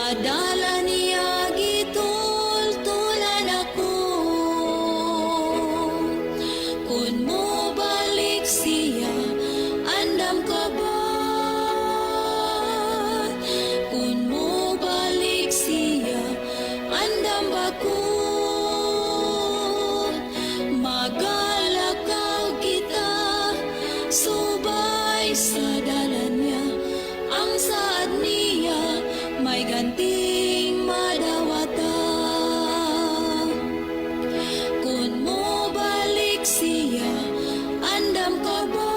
Adala niya gitultulan ako, kun mo balik siya, andam ka ba? Kun mo balik siya, andam ba ko? Magalakaw kita, subay sa dalan niya, ang saad niya may ganting madawata. Kun mo balik siya, andam ka ba?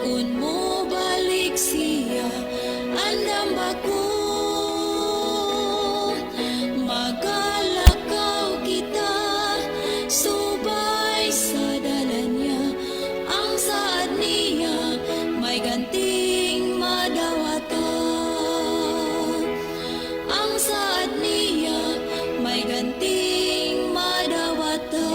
Kun mo balik siya, andam ba ko? Magalakaw kita, subay sa dalan niya, ang saad niya may ganting madawata. Ang saad niya may ganting madawata.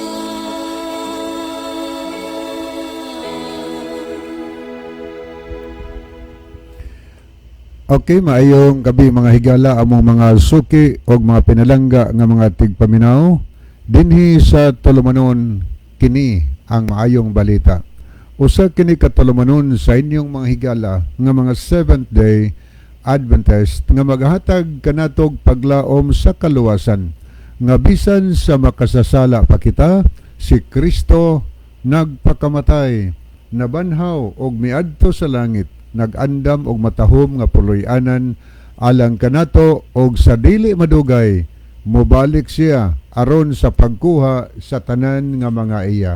Okay, maayong gabi mga higala among mga suki o mga pinalangga nga mga tigpaminaw. Dinhi sa tulumanon kini ang maayong balita. Usa kini katulumanon sa inyong mga higala nga mga Seventh Day Adventist nga maghatag kanatog paglaom sa kaluwasan nga bisan sa makasasala pa kita, si Kristo nagpakamatay, nabanhaw og miadto sa langit, nagandam og matahom nga puloy-anan alang kanato og sa dili madugay mobalik siya aron sa pagkuha sa tanan nga mga iya.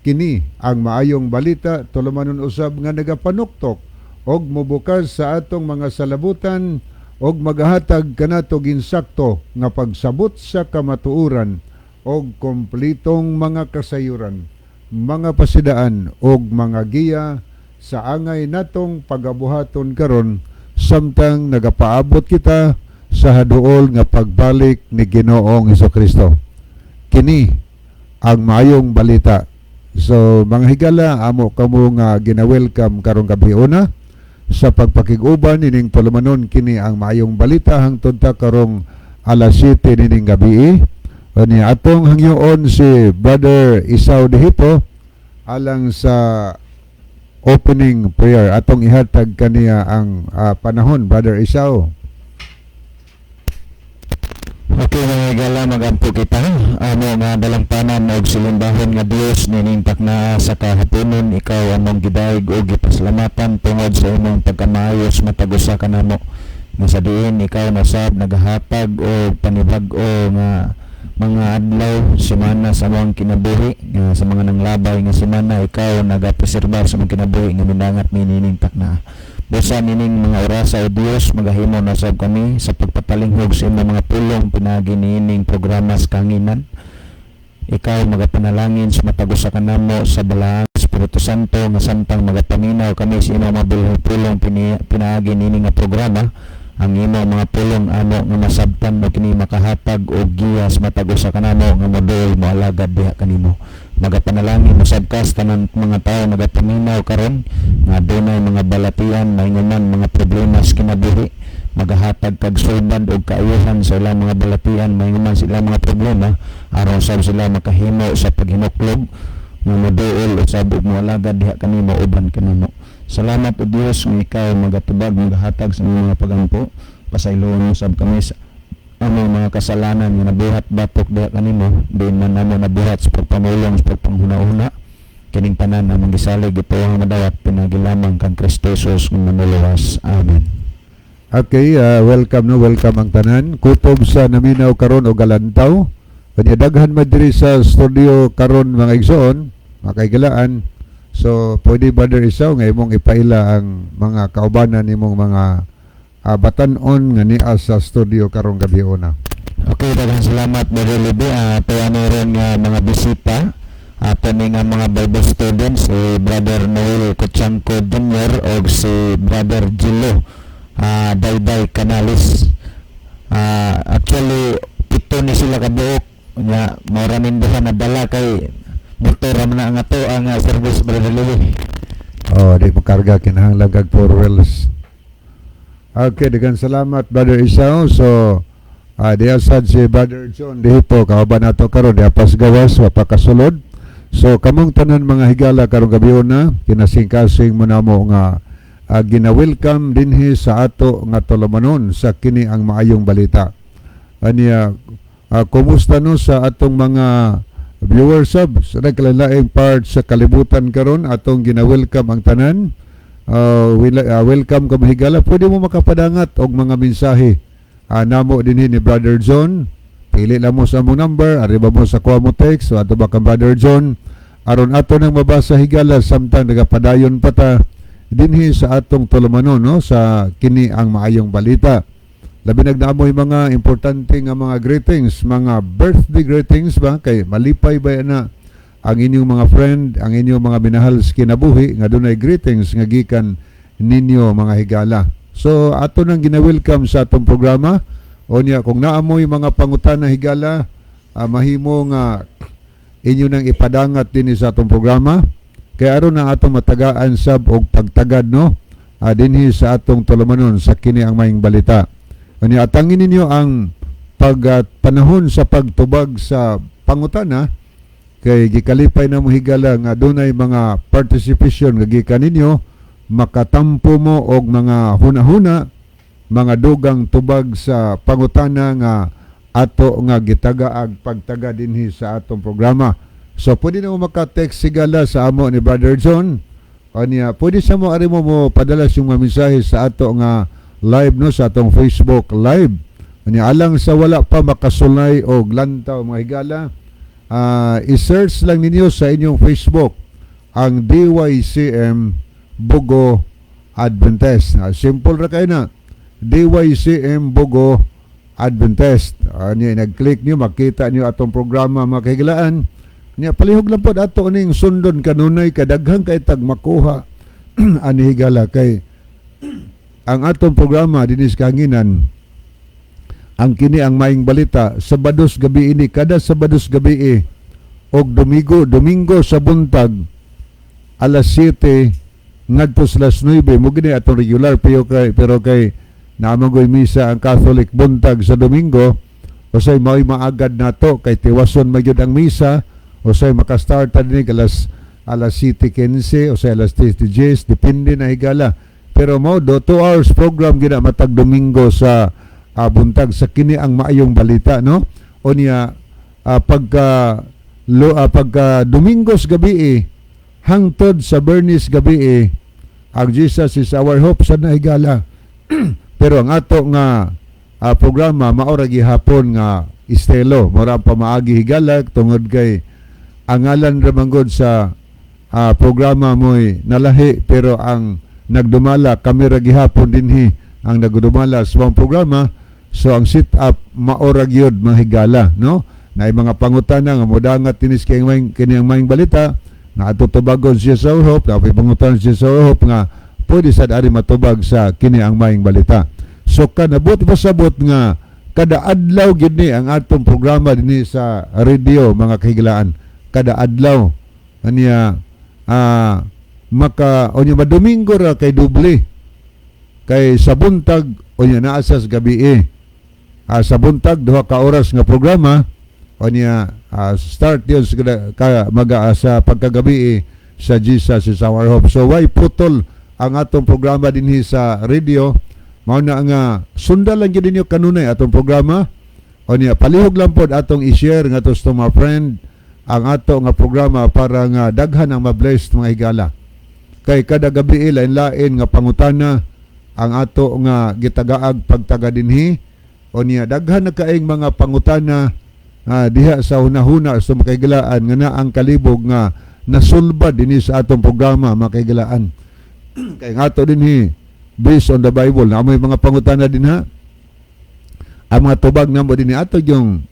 Kini ang maayong balita tulumanon usab nga nagapanuktok og mobukas sa atong mga salabutan og magahatag kanato ginsakto nga pagsabot sa kamatuoran og kompletong mga kasayuran, mga pasidaan og mga giya sa angay natong pagabuhaton karon samtang nagapaabot kita sa haduol nga pagbalik ni Ginoong Hesukristo. Kini ang maayong balita. So mga higala, amo kamo nga gina-welcome karong gabiuna sa pagpakiguban ining tulumanon kini ang maayong balita hangtod ta karong alas 7 nining gabi. Ani atong hangyoon si Brother Isaw Dehito alang sa opening prayer. Atong ihatag kaniya ang panahon, Brother Isaw. Okay mga higala, magampo kita. Amo nga dalampanan og silumbahon nga Dios niningtak na sa kahaponon, ikaw among gidaig og gipasalamatan tungod sa imong pagkamaayos matagusa kanamo. Nga sa diin ikaw nasab nagahatag og panibag-o nga mga adlaw, semana sa among kinabuhi, nga sa mga nanglabay nga semana ikaw nagapreserbar sa among kinabuhi nga minangat niningtak na. Busa nining mga orasa o Dios, magahimo na sab kami sa pagpapalinghog sa imong mga pulong pinagi nining programa sa kanginan. Ikaw magapanalangin sa matagos sa kanamo sa balaang Espiritu Santo nga samtang magapaminaw kami sa imong mga pulong pinagi nining nga programa. Ang imong mga pulong amo nga masabtan mo kini makahatag og giya sa matagos sa kanamo nga modul mo alagad diha kanimo. Magapanalangin mo sabkas tanan mga tao nagapaminaw karon nga dunay mga balatian mainguman mga problema sa kinabuhi, magahatag kag sulbad og kaayohan sa ilang mga balatian mainguman sa ilang mga problema aron sab sila makahimo sa paghinuklog nga moduol usab og moalagad diha kanimo uban kanimo. Salamat o Dios nga ikaw magatubag magahatag sa mga pagampo, pasayloon mo sab kami sa among mga kasalanan nga nabuhat batok diha kanimo, diin man namo nabuhat sa pagpamulong sa pagpanghuna-una. Kining tanan among gisalig ito ang madawat pinagilamang kang Kristo Jesus nga manuluwas. Amen. Okay, welcome ang tanan. Kutob sa naminaw karon o galantaw. Kanya daghan madiri sa studio karon mga igsoon, makaigalaan. So pwede Brother Isaw nga imong ipaila ang mga kaubanan nimong mga batanon nga niya sa studio karong gabi una. Okay, daghang salamat Brother Libby. Paano rin nga mga bisita ato ni nga mga Bible students, si Brother Noel Kuchanko Jr. o si Brother Gilo Dayday Canalis. Actually, pito ni sila kabuok nga maraming duha na dala kay motor na nga to ang service Brother Libby. Oh, di makarga kinahanglan kag 4 wheels. Okay, daghang salamat Brother Isao. So diya sad si Brother John dihito kauban nato karon diha pas gawas wa pakasulod. So kamong tanan mga higala karong gabi na kinasing-kasing mo namo nga gina-welcome dinhi sa ato nga tulumanon sa kini ang maayong balita. Aniya kumusta no sa atong mga viewers sa nagkalain part sa kalibutan karon atong gina-welcome ang tanan. Welcome ka mahigala. Pwede mo makapadangat og mga mensahe namo dinhi ni Brother John. Pili lang mo sa among number, arriba mo sa kuha mo text, so ato ba kang Brother John, aron ato nang mabasa higala samtang nagapadayon pa ta dinhi sa atong tulumanon no sa kini ang maayong balita. Labi nagdaamoy mga importante nga mga greetings, mga birthday greetings ba kay malipay ba na ang inyong mga friend, ang inyong mga minahal sa kinabuhi nga dunay greetings nga gikan ninyo mga higala. So ato nang gina-welcome sa atong programa. Onya kung naamoy mga pangutana higala, mahimo nga inyo nang ipadangat dinhi sa atong programa. Kaya aron na atong matagaan sab og pagtagad no dinhi sa atong tulumanon sa kini ang maayong balita. Onya atangin ninyo ang panahon sa pagtubag sa pangutana kay gikalipay na mo higala nga dunay mga participation nga gikan ninyo, makatampo mo og mga hunahuna, mga dugang tubag sa pangutana nga ato nga gitagaag pagtaga dinhi sa atong programa. So pwede na mo maka-text sigala sa amo ni Brother John. Anya pwede sa mo ari mo padala yung mga mensahe sa ato nga live no sa atong Facebook live. Anya alang sa wala pa makasulay og lantaw mga higala, i-search lang ninyo sa inyong Facebook ang DYCM Bugo Adventist. Simple ra kayo na. DYCM Bugo Adventist. Nag-click nyo, makita nyo atong programa mga kahigalaan. Palihog lang po ato ning sundon kanunay kadaghang kay tag makuha ani higala kay ang atong programa dinis kanginan ang kini ang maayong balita Sabados gabi ini kada Sabados gabi og Domingo sa buntag alas 7 ngadto sa alas 9 mo gini atong regular pero kay naamagoy misa ang Catholic buntag sa Domingo usay mao'y maagad nato kay tiwason magyud ang misa usay makastart din alas 7:15 usay alas 10:10 depende na higala pero mao do 2 hours program gina matag Domingo sa buntag sa kini ang maayong balita no unya pagka Domingos gabi hangtod sa Bernis gabi ang Jesus is our hope sa nahigala. Pero ang ato nga programa maora gihapon nga estilo mora pa maagi higala tungod kay ang ngalan ra manggod sa programa mo'y nalahi pero ang nagdumala kami ra gihapon dinhi ang nagdumala sa mga programa. So ang sit up maora gyud mahigala no na mga pangutana nga modangat tinis kay kini ang maayong balita nga atutubagon siya sa hope na pangutan siya sa hope nga pwede sad ari matubag sa kini ang maayong balita. So kanabot pasabot nga kada adlaw gid ni ang atong programa dinhi sa radio mga kahigalaan kada adlaw aniya onya madomingo ra kay doble kay sa buntag onya naa sa gabi sa buntag 2 ka oras nga programa onya start yun sa pagkagabi sa Jesus is our hope. So why putol ang atong programa dinhi sa radio mao na nga sunda lang gyud ninyo kanunay atong programa onya palihog lang pod atong i-share nga to sa mga friend ang ato nga programa para nga daghan ang ma-bless mga higala kay kada gabi lain-lain nga pangutana ang ato nga gitagaag pagtaga dinhi onya daghan na kaayong mga pangutana diha sa hunahuna sa makaigalaan nga na ang kalibog nga nasulbad dinhi sa atong programa makaigalaan kay nga ato dinhi based on the Bible na may mga pangutana dinha ang mga tubag namo dinhi ato yung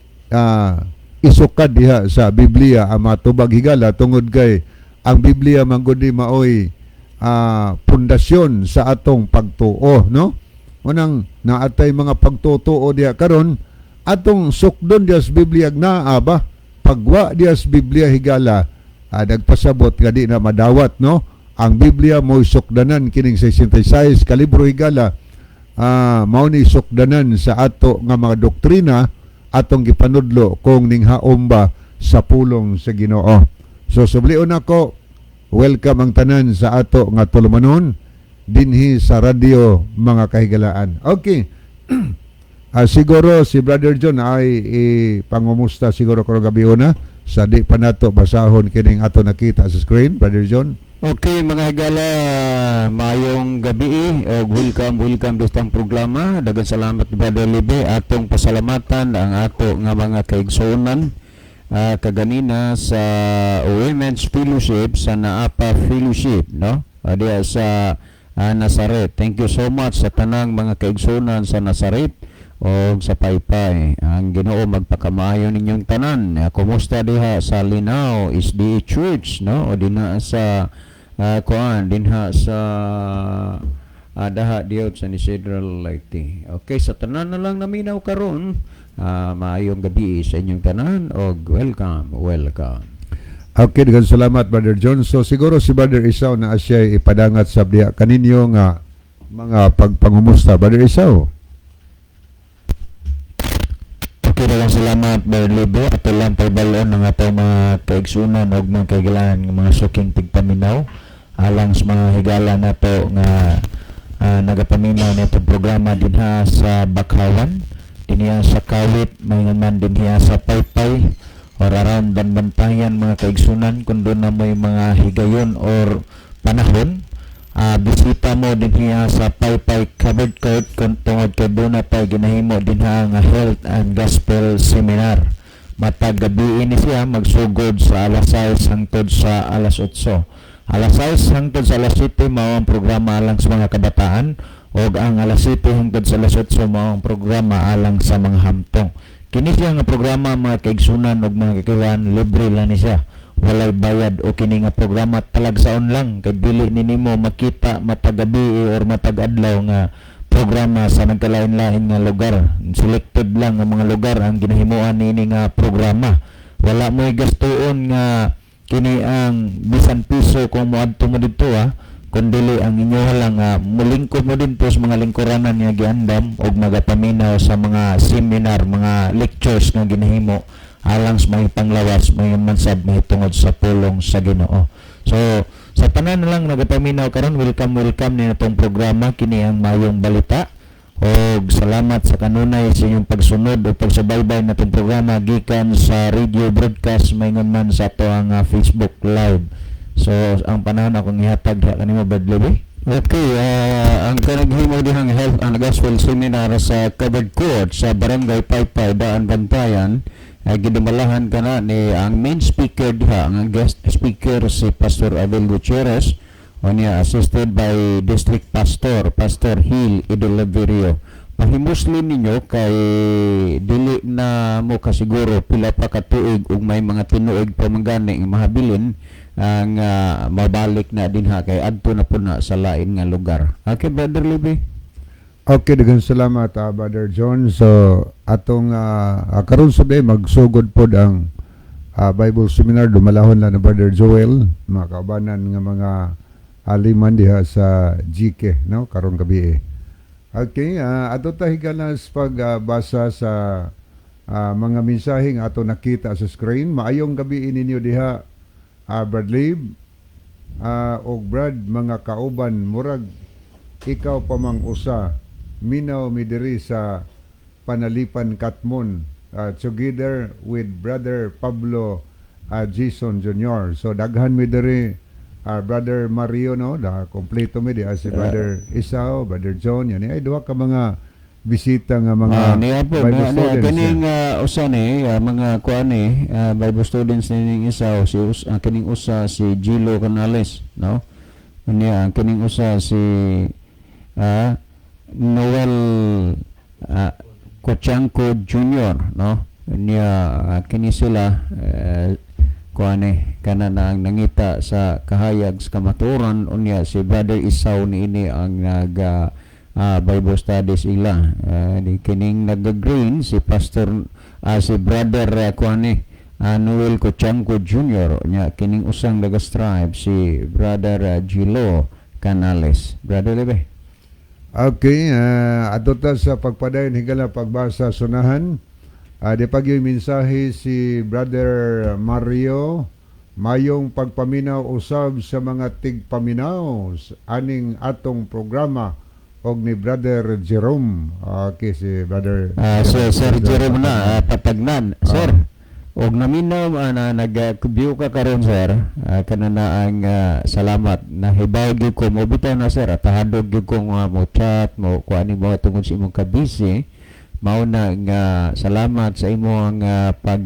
isukad diha sa Biblia ang mga tubag higala tungod kay ang Biblia manggod di maoy pundasyon sa atong pagtuo no unang naatay mga pagtutuo diha karon atong sukdon diha sa Biblia naaba pagwa diha sa Biblia higala nagpasabot nga di na madawat no ang Biblia mo sukdanan kining 66 ka libro higala mao ni sukdanan sa ato nga mga doktrina atong gipanudlo kung ninghaom ba sa pulong sa Ginoo. So sublion ako, welcome ang tanan sa ato nga tulumanon dinhi sa radyo mga kahigalaan. Okay. Siguro si Brother John ay pangumusta siguro karong gabi una sa di pa nato basahon kining ato nakita sa screen, Brother John. Okay mga higala, mayong gabi o welcome ditang programa. Daghang salamat Brother Libe, atong pasalamatan ang ato nga mga kaigsuonan kaganina sa Women's Fellowship sa Naapa Fellowship, no? Diya sa Nazaret. Thank you so much sa tanang mga kaigsuonan sa Nazaret o sa Paypay. Ang Ginoo magpakamayo ninyong tanan. Kumusta diha sa Linao SDA Church, no? O dinha sa dinha sa daha diot sa Isidro Leyte. Okay, sa tanan na lang naminaw karon. Maayong gabi sa inyong tanan o welcome. Okay, daghang salamat Brother John. So siguro si Brother Isaw na siya ipadangat sa diha kaninyo nga mga pagpangumusta. Brother Isaw. Okay, daghang salamat Brother Libe. Ato lang pagbalon ng atong mga kaigsunan o mga kaigalan ng mga suking tigpaminaw alang sa mga higala nato nga nagapaminaw nitong programa dinha sa Bakawan, dinha sa Kawit, may man dinha sa Paypay or around Banbantayan mga kaigsunan. Kung doon na may mga higayon or panahon, bisita mo dinha sa Paypay Covered Court kung tungod kay doon na tayo ginahimo dinha nga Health and Gospel Seminar. Matag gabi ini siya magsugod sa alas 6 hangtod sa alas 8. Alas 6 hangtod sa alas 7 mao ang programa alang sa mga kabataan o ang alas 7 hangtod sa alas 8 mao ang programa alang sa mga hamtong. Kini siya nga programa mga kaigsunan ug mga kakiwan, libre lang ni siya. Walay bayad o kini nga programa talagsaon lang kay dili nimo makita matag gabi or matag adlaw nga programa sa nagkalain-lain nga lugar. Selected lang ang mga lugar ang ginahimuan nini nga programa. Wala mo'y gastuon nga kini ang bisan piso kung moadto mo dito kundi ang inyo lang mulingkod mo dito sa mga lingkuranan nga giandam og magapaminaw sa mga seminar, mga lectures nga ginahimo alang sa mga panglawas, mga mansab mahitungod sa pulong sa Ginoo. So sa tanan na lang nagapaminaw karon, welcome ni natong programa kini ang Mayong Balita. Og salamat sa kanunay sa inyong pagsunod o pagsubaybay natong programa gikan sa radio broadcast maingon man sa ato ang Facebook Live. So ang panahon akong ihatag kanimo Badlebe. Okay, ang kanaghimo dihang Health and Gospel Seminar sa Covered Court sa Barangay Paypay, Daan Bantayan ay gidumalahan kana ni ang main speaker diha, ang guest speaker si Pastor Abel Gutierrez. Onya assisted by District Pastor Hill Idolaverio. Pahimuslim ninyo kay dili na mo kasiguro pila pa ka tuig ug may mga tinuig pa mangani mahabilin ang mabalik na dinha kay adto na puna sa lain nga lugar. Okay, Brother Libby. Okay, daghang salamat Brother John. So atong karon sabi magsugod pod ang Bible Seminar dumalahon lang na Brother Joel, mga kaubanan nga mga aliman diha sa GK, no, karon gabi. Okay, ato ta higalas pagbasa sa mga mensaheng ato nakita sa screen. Maayong gabi ninyo diha, Brad Lib, og Brad, mga kauban, murag ikaw pa mang usa, minaw mi diri sa Panalipan Katmon, together with Brother Pablo Jason Jr. So daghan mi diri, Brother Mario, no, da kompleto mi di si Brother Isaw, Brother John, yan ay duha ka mga bisita nga mga Bible students. Kining usa ni mga kuan ni Bible students ning Isaw si kining usa si Gilo Canales, no. Kanya kining usa si Noel Cochanco Jr., no. Kanya kini sila kuane kana na ang nangita sa kahayag sa kamaturan unya si Brother Isaw niini ang Bible studies ila di kining nag-green si Pastor si Brother kuane Noel Cochanco Jr. nya kining usang nag-strive si Brother Gilo Canales. Brother Lebe. Okay, ato ta sa pagpadayon higala pagbasa sunahan. Di pag yung mensahe si Brother Mario, mayong pagpaminaw usab sa mga tigpaminaw aning atong programa og ni Brother Jerome. Okay, si Brother Sir Jerome na patagnan. Sir, og naminaw na nag-view ka karon sir, kanana ang salamat nahibaw gyud ko mo bitaw na sir at hadog gyud ko mo chat mo kuani mo tungod sa imong kabisi mao na nga salamat sa imong pag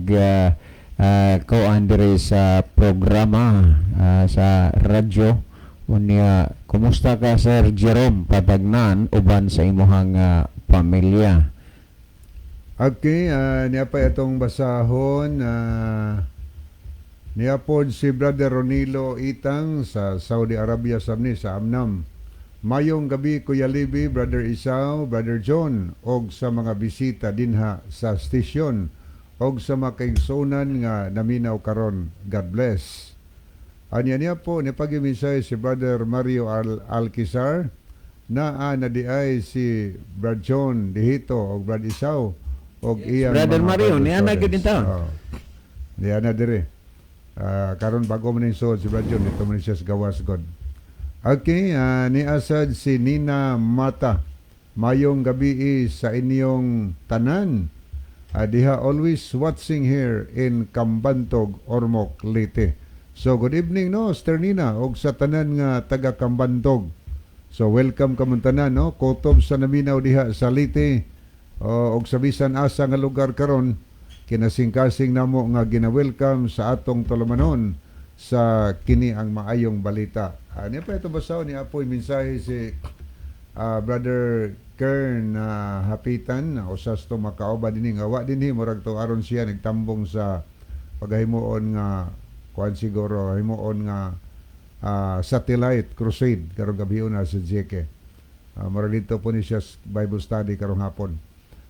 kuan diri sa programa sa radyo unya. Kumusta ka Sir Jerome patagnan uban sa imong pamilya? Okay, niya pa itong basahon. Niya po si Brother Ronilo Itang sa Saudi Arabia sa Amnam. Mayong gabi Kuya Libby, Brother Isaw, Brother John, og sa mga bisita dinha sa stasyon, og sa mga kaigsunan nga naminaw karon. God bless. Niya po, ni pag-imisay si Brother Mario Alquizar, na diay si Brother John Dihito og Brother Isaw, og iya Brother Mario, niya na gyud in town. Niya na dire. Karon bago man ning suod si Brother John, ito man siya sa gawas God. Okay, ni asad si Nina Mata. Mayong gabi sa inyong tanan. Diha always watching here in Kambantog, Ormoc, Leyte. So good evening no, Sister Nina, og sa tanan nga taga Kambantog. So welcome ka mong tanan no, kutob sa naminaw diha sa Leyte. Og sa bisan asa nga lugar karon, kinasing-kasing namo nga gina-welcome sa atong tulumanon sa kini ang maayong balita. Niya pa ito basaw ni Apoy mensahe si Brother Kern Hapitan na usas to makaoba dinhi nga wa dinhi murag to aron siya nagtambong sa paghimuon nga kuan siguro himuon nga satellite crusade karong gabi na sa JK. Murag dito po ni siya Bible study karong hapon.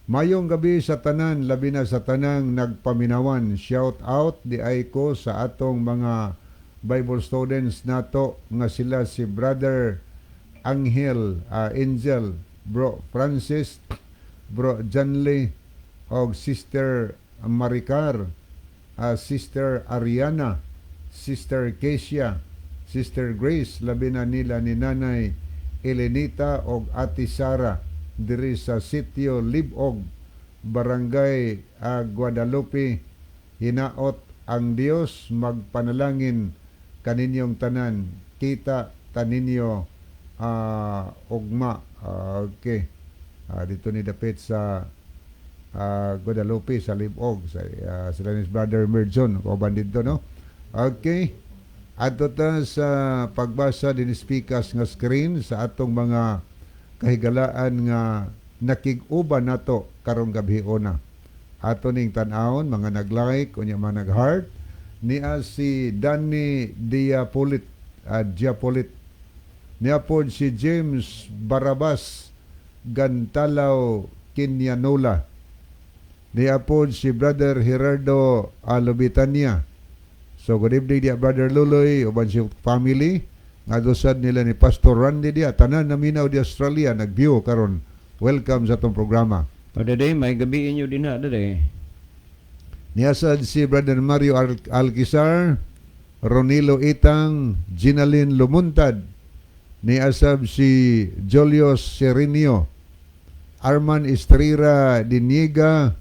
Mayong gabi sa tanan, labi na sa tanang nagpaminawan. Shout out di ay ko sa atong mga Bible students nato nga sila si Brother Angel, Bro Francis, Bro Janley, og Sister Maricar, Sister Ariana, Sister Kesia, Sister Grace, labi na nila ni Nanay Elenita og Ate Sara diri sa sitio Libog, Barangay Guadalupe. Hinaot ang Dios magpanalangin kaninyong tanan, kita taninyo ugma. Okay, dito ni dapit sa Guadalupe sa Libog sila ni Brother Merjon o bandito no. Okay, ato ta sa pagbasa din speakers nga screen sa atong mga kahigalaan nga nakig-uban nato karong gabi ona. Ato ning tan-awon mga nag-like unya mga nag-heart niya si Danny Diapolit, niya po si James Barabas Gantalaw Kinyanola, niya po si Brother Gerardo Alobitania. So good evening dia Brother Luloy uban si family nga dosad nila ni Pastor Randy dia tanan naminaw di Australia nag-view karon. Welcome sa atong programa. Today may gabi inyo din ha today. Niyasad si Brother Mario Alquizar, Ronilo Itang, Ginalyn Lumuntad, niyasab si Julius Serenio, Arman Estrira Diniega,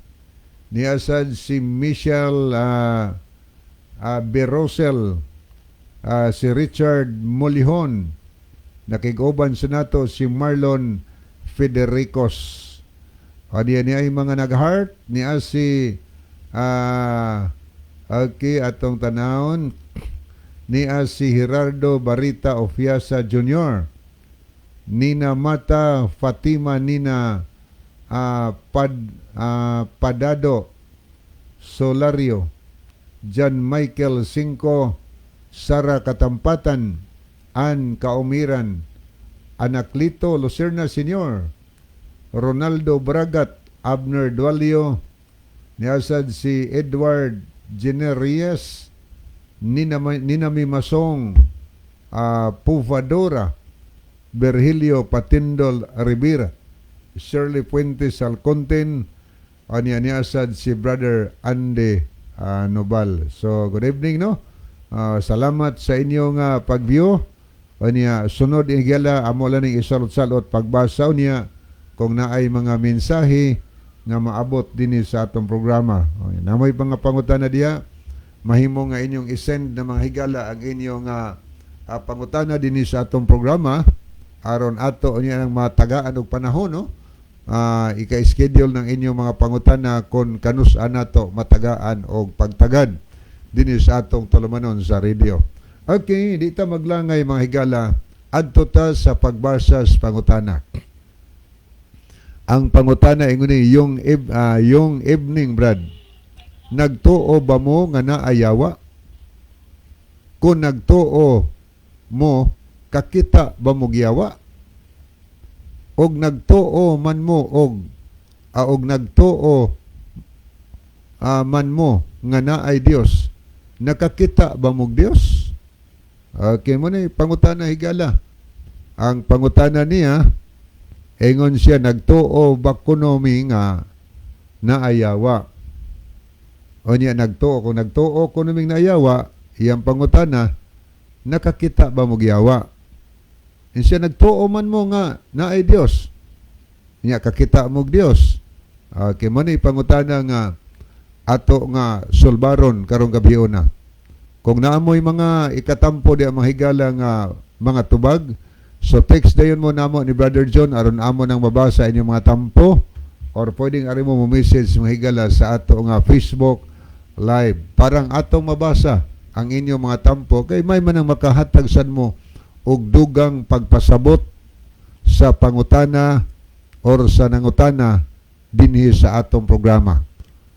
niyasad si Michelle Berosel, si Richard Molihon, nakiguban sa nato si Marlon Federicos. Niya ay mga nag-heart, niya si okay, atong tanawon niya si Gerardo Barita Ofiasa Jr., Nina Mata Fatima Nina Padado Solario, John Michael Cinco, Sara Katampatan, Ann Kaumiran, Anaklito Lucerna Sr., Ronaldo Bragat, Abner Dualio, niasad si Edward Generias, Ninami Masong, Puvadora, Virgilio Patindol Rivera, Shirley Fuentes Alconten, o niya si Brother Andy Nobal. So, good evening, no? Salamat sa inyong pag-view. O niya, sunod higala, amo lang ng isalot-salot pagbasa niya kung naay mga mensahe nga maabot din sa atong programa. O, namoy mga pangutana diya, mahimo nga inyong isend na mga higala ang inyong pangutana din sa atong programa aron ato niya ang matagaan og panahon, no? Ika-schedule ng inyong mga pangutana kung kanus-an nato matagaan og pagtagad din sa atong tulumanon sa radio. Okay, di ta maglangay mga higala, adto ta sa pagbasa sa pangutana. Ang pangutana ingon yung evening, Brad. Nagtuo ba mo nga naayawa? Kung nagtuo mo, kakita ba mo giyawa? Og nagtuo man mo og nagtuo man mo nga naay Dios, nakakita ba mo Dios? Okay mo na pangutana higala. Ang pangutana niya, ingon siya, nagtuo ba kuno mi nga naayawa? O niya nagtuo, kung nagtuo kuno mi naayawa, iyang pangutana, nakakita ba mo giyawa? Siya nagtuo man mo nga naay Dios, niya kakita mo Dios. Okay mo na pangutana nga ato nga sulbaron karong gabi na. Kung naamoy mga ikatampo di ang mga higala nga mga tubag, so text dayon mo namo ni Brother John aron amo nang mabasa inyong mga tampo, or pwedeng ari mo message mga higala sa ato nga Facebook live. Parang atong mabasa ang inyong mga tampo kay may man ang makahatag sad mo og dugang pagpasabot sa pangutana or sa nangutana dinhi sa atong programa.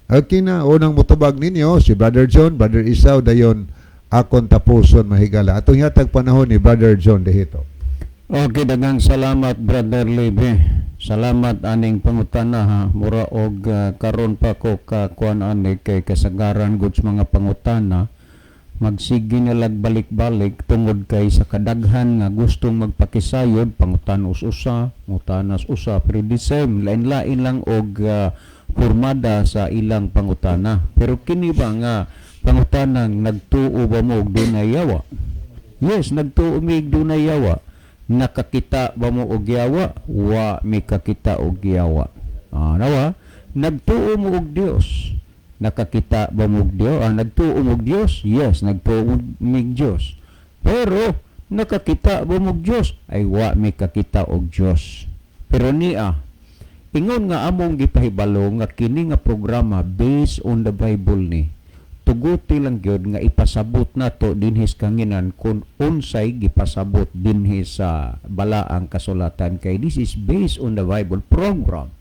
Okay na, unang mutubag ninyo, si Brother John, Brother Isaw, dayon akong tapuson mahigala. Atong yatag panahon ni Brother John dehito. Okay, dagang salamat, Brother Lebe. Salamat aning pangutana ha. Mura og karon pa ko kakuan ani kay kasagaran goods mga pangutana. Magsige nilag balik-balik tungod kay sa kadaghan nga gustong magpakisayod, pangutanos usa, ngutanas usa, pero the same, lain-lain lang og formada sa ilang pangutana. Pero kini ba nga pangutanang nagtuo ba mo og dunay yawa? Yes, nagtuo mi og dunay yawa. Nakakita ba mo og yawa? Wa mi kakita og yawa. Nawa, nagtuo mo og Dios. Nakakita ba mo og Dios? Nagtuo mo og Dios? Yes, nagtuo mi og Dios. Pero nakakita ba mo og Dios? Ay wa mi kakita og Dios. Pero niya ingon nga among gipahibalo nga kini nga programa based on the Bible ni. Tuguti lang gyud nga ipasabot nato dinhi sa kanginan kung unsay gipasabot dinhi sa balaang kasulatan kay this is based on the Bible program.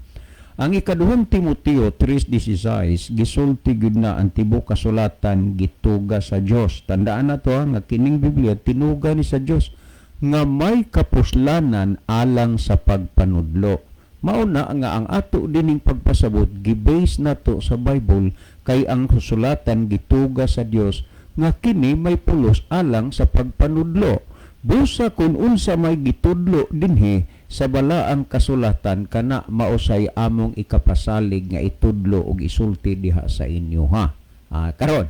Ang ikaduhang Timoteo 3:16 gisulti gyud na ang tibuok kasulatan gituga sa Dios. Tandaan nato nga kining Biblia tinuga ni sa Dios nga may kapuslanan alang sa pagpanudlo. Mauna nga ang ato dining pagpasabot gibase nato sa Bible kay ang kasulatan gituga sa Dios nga kini may pulos alang sa pagpanudlo. Busa kun unsa may gitudlo dinhi sa balaang kasulatan kana mausay among ikapasalig nga itudlo og isulti diha sa inyo ha. Karon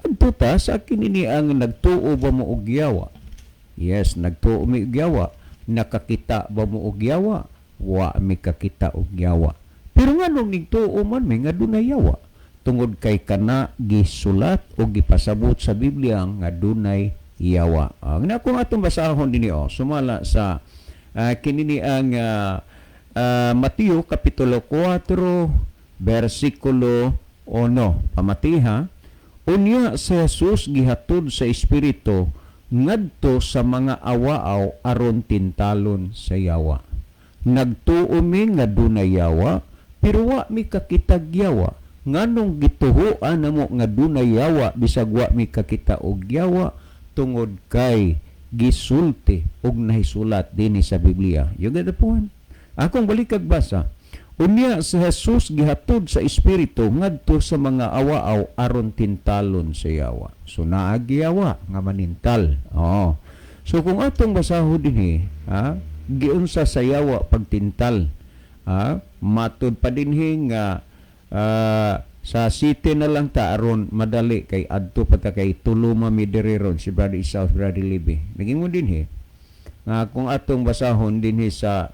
adto ta sa kini ang nagtuo ba mo og yawa? Yes, nagtuo mi og yawa. Nakakita ba mo og yawa? Wa mi kakita og yawa. Pero nganong nigtuo man mi nga dunay yawa? Tungod kay kana gisulat o gipasabot sa Biblia nga dunay yawa. Ang akong atong basahon dinhi sumala sa kinini ang Mateo kapitulo 4 versikulo 1. Pamatiha, unya si Jesus gihatod sa espiritu ngadto sa mga awaaw aron tintalon sa yawa. Nagtuo mi nga dunay yawa, pero wa mi kakitag yawa. Nganong gituhoan namo nga dunay yawa bisag wa mi kakita og yawa tungod kay gisulti og nahisulat dinhi sa Biblia. You get the point? Akong balik kag basa. Unya si Jesus gihatod sa espiritu ngadto sa mga awaaw aron tintalon sa yawa. So naagi yawa nga manintal. So kung atong basahon dinhi, giunsa sa yawa pagtintal. Matud pa dinhi nga sa city na lang ta aron madali kay adto pa ta kay tuluma mi diri ron si Brother South Brother Libby. Nagingon dinhi nga kung atong basahon dinhi sa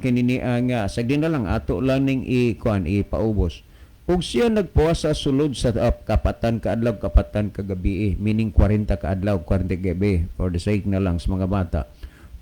kinini nga sagdi na lang ato lang ning ipaubos. Ug siya nagpuasa sulod sa kapatan kaadlaw kapatan kagabi, meaning 40 kaadlaw 40 gabi for the sake na lang sa mga bata.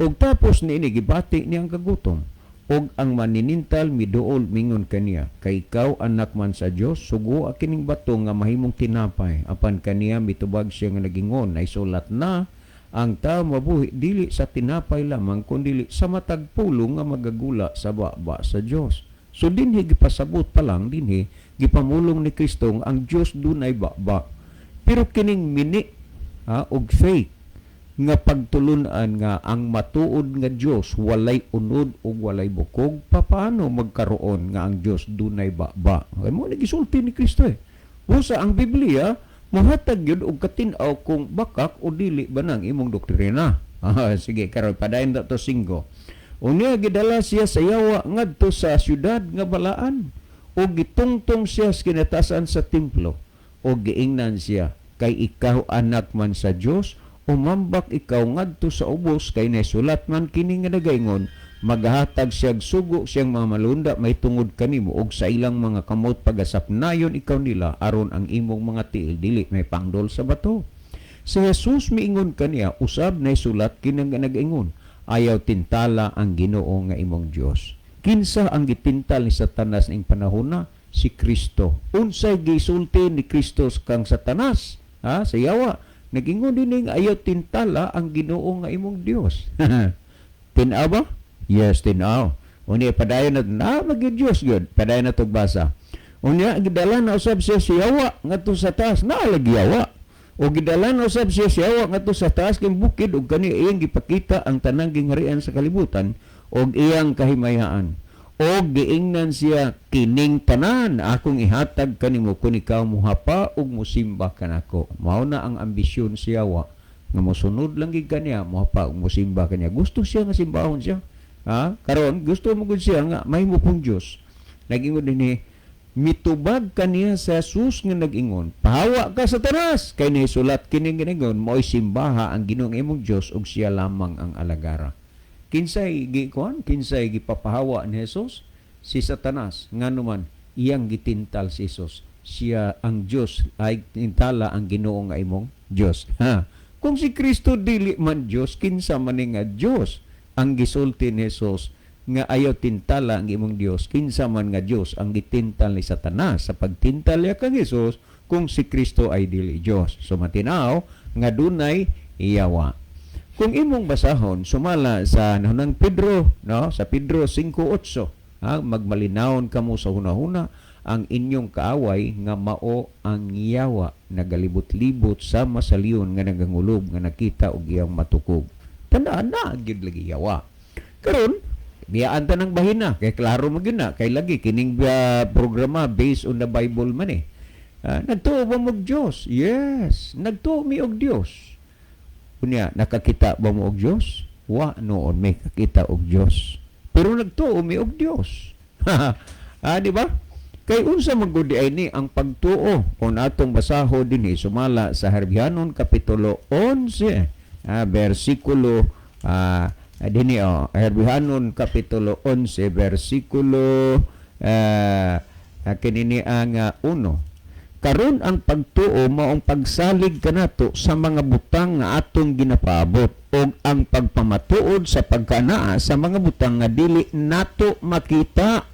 Ug tapos niini gibati niyang kagutom. Og ang maninintal miduol mingon kaniya, kay ikaw anak man sa Dios, sugo kining bato nga mahimong tinapay. Apan kaniya mitubag siya nga nagingon, ay sulat na ang tao mabuhi dili sa tinapay lamang kundi sa matag pulong nga magagula sa baba sa Dios. So dinhi gipasabot pa lang dinhi gipamulong ni Kristo nga ang Dios dunay baba. Pero kining mini og faith nga pagtulunan nga ang matuod nga Dios walay unod ug walay bukog, paano magkaroon nga ang Dios dunay baba? Ay mo nagisulti ni Kristo Usa ang Biblia mohatag gyud og katin-aw kung bakak o dili ba nang imong doktrina. Sige karon padayon to 5. Unya gidala siya sa yawa ngadto sa syudad nga balaan o gitungtong siya sa kinatasan sa templo o giingnan siya, kay ikaw anak man sa Dios, umambak ikaw ngadto sa ubos, kay nasulat man kini nga nagaingon, maghatag siyag sugo siyang mga malunda may tungod kanimo og sa ilang mga kamot pagasapnayon ikaw nila aron ang imong mga tiil dili may pangdol sa bato. Si Jesus miingon kaniya, usab nay sulat kini nga nagaingon, ayaw tintala ang Ginoo nga imong Dios. Kinsa ang gitintal ni Satanas ning panahona? Si Kristo. Unsay gisulti ni Kristo kang Satanas? Sa yawa nagingon din nga ayaw tintala ang Ginoo nga imong Dios. Tinaw ba? Yes, tinaw. Unya padayon na maging Dios gud. Padayon na tog basa. Unya gidala na usab siya yawa ngadto sa taas, naalagi yawa. O gidala na usab siya yawa ngadto sa taas kang bukid ug kani iyang gipakita ang tanang gingharian sa kalibutan og iyang kahimayaan. Og giingnan siya, kining tanan akong ihatag kanimo kun ikaw muhapa ug musimba kanako. Mao na ang ambisyon siya nga mosunod lang gid kaniya, muhapa ug musimba kaniya. Gusto siya nga simbahon siya. Karon gusto mo gud siya nga mahimo pong Dios. Nagingon dinhi, mitubag kaniya sa Jesus nga nagingon, pahawa ka Satanas, kay nisulat kini giningon, mo'y simbaha ang Ginoong imong Dios ug siya lamang ang alagara. Kinsay gipapahawa ni Jesus? Si Satanas. Nga naman, iyang gitintal si Jesus. Siya ang Diyos, ay tintala ang Ginoo nga imong Diyos. Kung si Kristo dili man Diyos, kinsa man nga Diyos ang gisulti ni Jesus nga ayaw tintala ang imong Diyos, kinsa man nga Diyos ang gitintal ni Satanas sa pagtintal niya kang Jesus kung si Kristo ay dili Diyos. So matinaw nga dunay iyawa. Kung imong basahon sumala sa nahunang Pedro, sa Pedro 5:8, magmalinawon kamo sa hunahuna ang inyong kaaway nga mao ang yawa nagalibot-libot sa masaliyon nga nagangulob nga nakita og iyang matukog. Tandaan na gyud lagi yawa. Karon biyaan ta ng bahina kay klaro mo gyud na kay lagi kining programa based on the Bible man nagtuo ba mo og Dios? Yes, nagtuo mi og Dios. Kunya, nakakita ba mo og Diyos? Wa noon may kakita og Diyos. Pero nagtuo mi og Diyos. Di ba? Kay unsa man gud ay ni ang pagtuo kung atong basaho dinhi sumala sa Hebrehanon kapitulo 11, bersikulo dinhi Hebrehanon kapitulo 11 bersikulo kinini ang 1. Karon ang pagtuo maong pagsalig kanato sa mga butang nga atong ginapaabot o ang pagpamatuod sa pagkanaa sa mga butang nga dili nato makita.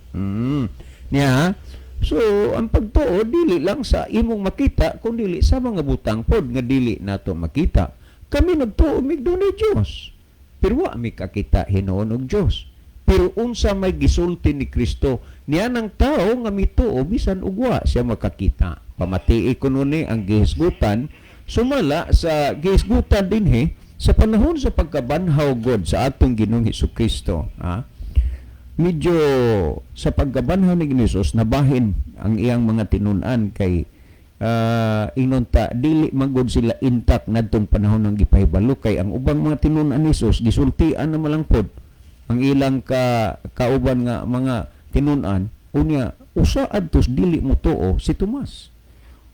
So ang pagtuo dili lang sa imong makita kundi dili sa mga butang pod nga dili nato makita. Kami nagtuo mig dunay Dios. Pero wa mi kakita hinuon og Dios. Pero unsa may gisulti ni Kristo, niya ng tao nga mituo bisan ugwa siya makakita. Pamatii ko nuni ang gihisgutan, sumala sa gihisgutan dinhi sa panahon sa pagkabanhaw God sa atong Ginoong Hesukristo. Medyo sa pagkabanhaw ni Jesus nabahin ang iyang mga tinun-an kay inunta dili magod sila intact nadtong panahon ng gipahibalo kay ang ubang mga tinun-an ni Jesus gisultian na malangpod ang ilang kauban nga mga tinun-an, unya usa adtos dili mo tuo si Tomas.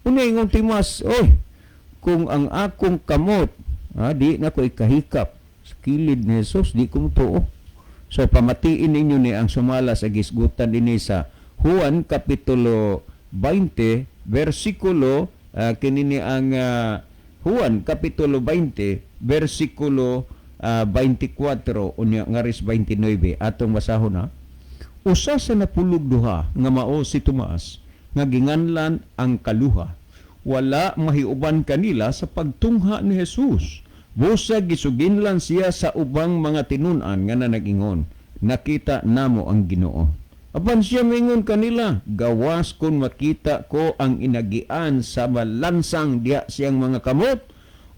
Unya ingon Tomas, oy, kung ang akong kamot di na ko ikahikap sa kilid ni Jesus, di ko mo tuo. So pamatiin ninyo ni ang sumala sa gisgutan dinhi sa Juan kapitulo 20 versikulo kinini ang Juan kapitulo 20 versikulo 24 unya ngaris 29 atong basahon na. Usa sa napulog duha nga mao si Tomas nga ginganlan ang kaluha. Wala mahiuban kanila sa pagtungha ni Jesus. Busa gisuginlan siya sa ubang mga tinun-an nga nag-ingon, nakita namo ang Ginoo. Apan siya mingon kanila, gawas kung makita ko ang inagian sa malansang diha siyang mga kamot,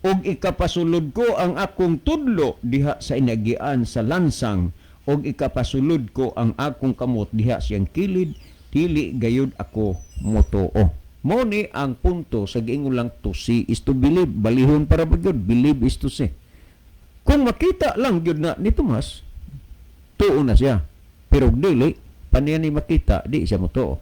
og ikapasulod ko ang akong tudlo diha sa inagian sa lansang, og ikapasulod ko ang akong kamot diha siyang kilid, dili gayud ako motoo. Mo ni ang punto sa giingon lang, to see is to believe. Balihon para ba yun? Believe is to see. Kung makita lang yun na ni Tomas, tuo na siya. Pero dili, paniya ni makita, di siya mo tuo.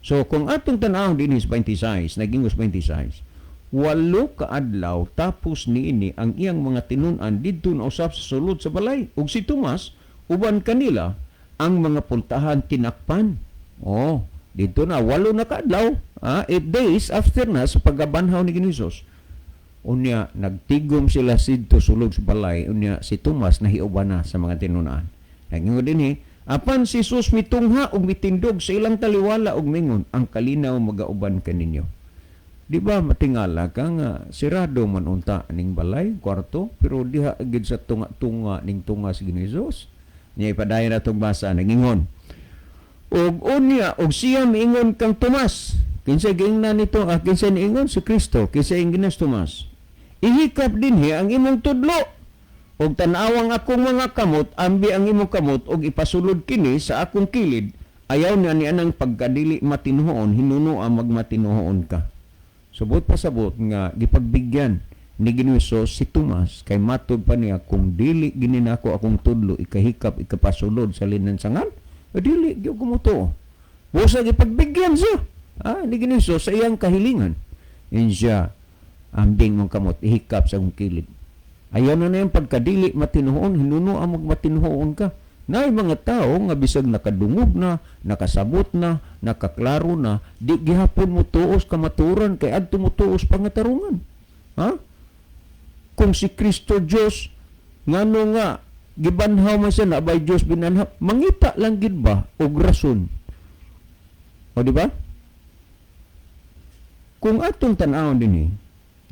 So, kung atong tanawang din is 26, naging 26, 8 kaadlaw tapos niini ang iyang mga tinun-an didto na usap sa sulod sa balay. Ug si Tomas, uban kanila, ang mga pultahan tinakpan. Dito na, 8 na kaadlaw. 8 days after na sa paggabanhaw ni Jesus. Unya, nagtigom sila sidto sulod sa balay. Unya, si Tomas nahiuban na sa mga tinunaan. Nagingon din apan si Jesus mitungha og mitindog sa ilang taliwala og mingon, ang kalinaw magauban kaninyo. Di ba matingala ka nga sirado man unta ning balay, kwarto, pero diha agad sa tunga-tunga ning tunga si Jesus. Niya ipadayon na itong basa, nagingon. Og unya, og siya miingon kang Tomas, kinsa giingnan nito, kinsa niingon si Kristo, kinsa ingnan si Tomas. Ihikap dinhi ang imong tudlo, og tan-awang akong mga kamot, ambi ang imong kamot, og ipasulod kini sa akong kilid, ayaw niya anang pagkadili matinuhoon, hinuno ang magmatinuhoon ka. Subot pa sabot nga, gipagbigyan ni Ginoong si Tomas, kay matod pa niya, kung dili gininako akong tudlo, ikahikap, ikapasulod sa linansangan, dili, di ko mo to. Busa gipagbigyan siya. Ni Ginoong sa iyang kahilingan. And siya, ambing mong kamot, ihikap sa akong kilid. Ayaw na yung pagkadili matinuhoon, hinuno ang magmatinuhoon ka. Na mga tao nga bisag nakadungog na, nakasabot na, nakaklaro na, di gihapon mo tuos kamaturan, kay adto mo tuos pangatarungan. Kung si Kristo Diyos, ngano nga, gibanhaw man siya na by Diyos binanhaw, mangita lang gid ba og rason? O di ba? Kung atong tan-awon dinhi,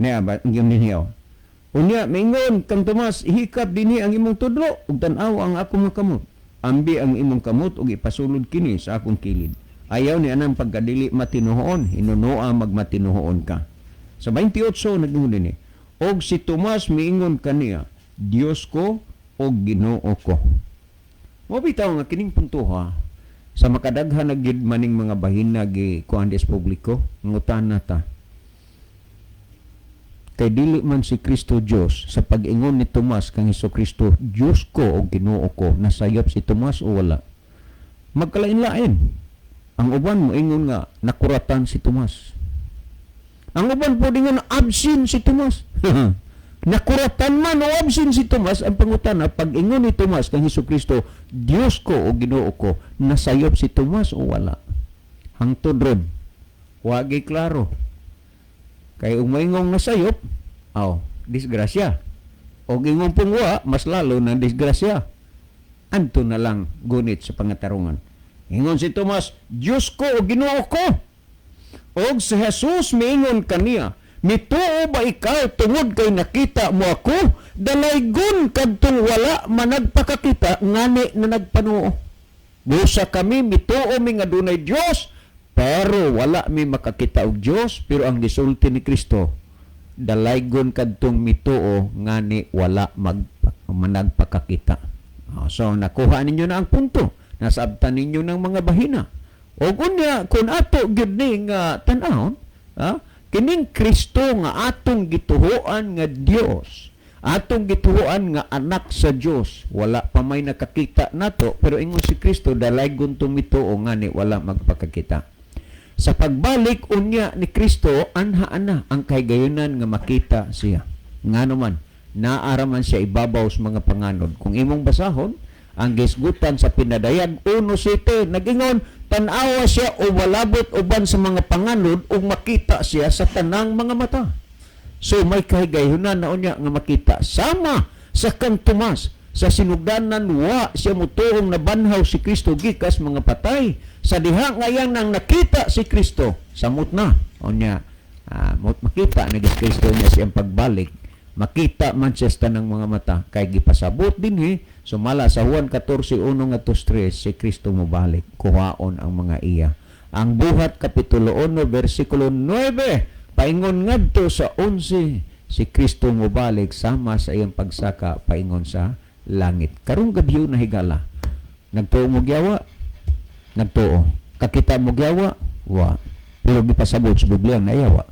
niya ba yung ninyo? Unya, mingon kang Tomas, ihikap dinhi ang imong tudlo ug tan-aw ang akong kamot. Ambi ang imong kamot ug ipasulod kini sa akong kilid. Ayaw ni anang pagkadili matinuhoon, hinunoa magmatinuhoon ka. Sa 28 nagingon dinhi, og si Tomas miingon kaniya, Dios ko o Ginoo ko. Mabitaw nga kining punto sa makadaghan na gid maning mga bahina gi kuan des publiko, ngutan na ta. Kay dili man si Kristo Dios, sa pag-ingon ni Tomas kang Hesukristo, Dios ko o Ginoo ko, nasayop si Tomas o wala? Magkalain-lain. Ang uban mo ingon nga nakuratan si Tomas. Ang uban po din nga absin si Tomas. Nakuratan man o absin si Tomas, ang pangutana, pag-ingon ni Tomas kang Hesukristo, Dios ko o Ginoo ko, nasayop si Tomas o wala? Hangtod ron, wagi klaro. Kay umayngong nasayop, disgrasya. O gingong pungwa, mas lalo ng disgrasya. Anto na lang gunit sa pangatarungan. Ingon si Tomas, Diyos ko o Ginoo ko. Og si Jesus miingon kaniya, mituo ba ikaw tungod kay nakita mo ako? Dalaygon kadtong wala managpakakita, ngani na nagpanuo. Busa kami, mituo mi nga dunay Diyos, pero wala mi makakita og Dios, pero ang gisulti ni Kristo dalaygon kadtong mituo ngani wala managpakakita. So nakuha ninyo na ang punto, nasabtan ninyo ng mga bahina. Og unya kun ato gyud ni nga tan-awon, kining Kristo nga atong gituhoan nga Dios, Atong gituoan nga anak sa Dios, wala pa may nakakita nato, pero ingon si Kristo dalaygon tumituo ngani wala magpakakita. Sa pagbalik unya ni Kristo, anha-ana ang kahigayunan nga makita siya. Ngano man, naaraman siya ibabaw sa mga panganod. Kung imong basahon, ang gisgutan sa pinadayag 1:7 nagingon, tan-awa siya o walabot uban sa mga panganod ug makita siya sa tanang mga mata. So may kahigayunan na unya nga makita. Sama sa kang Tomas, sa sinugdanan wa siya mutuong nabanhaw si Kristo gikas mga patay. Sa diha ngayang nang nakita si Kristo, samot na. Unya, makita na si Kristo niya siyang pagbalik. Makita man siya sa tanang mga mata. Kay gipasabot din sumala sa Juan 14:1-3, si Kristo mobalik. Kuhaon ang mga iya. Ang buhat kapitulo 1, versikulo 9, paingon ngadto sa 11, si Kristo mobalik sama sa iyang pagsaka paingon sa langit. Karong gabi na higala. Nagtuo mo gyawa? Nagtuo. Kakita mo gyawa? Wa. Pero gipasabot sa Biblia na yawa.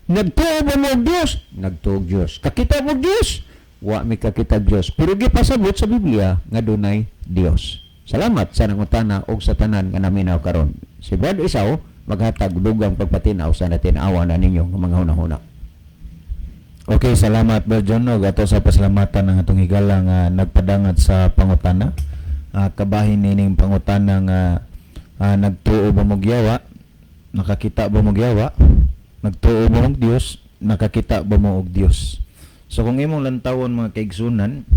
Nagtuo mo mo Dios? Nagtuo Dios. Kakita mo Dios? Wa mi kakita Dios. Pero gipasabot sa Biblia nga dunay Dios. Salamat sa nangutana og sa tanan nga naminaw karon. Si Brad Isaw maghatag dugang pagpatinaw sa natinawa na ninyo ng mga hunahuna. Okay, salamat Brother John. Ato sa pasalamatan ng atong higala nga nagpadangat sa pangutana. Kabahin nining pangutana nga nagtuo ba mo gyawa? Nakakita ba mo gyawa? Nagtuo ba mo og Dios? Nakakita ba mo og Dios? So kung imong lantawon mga kaigsunan,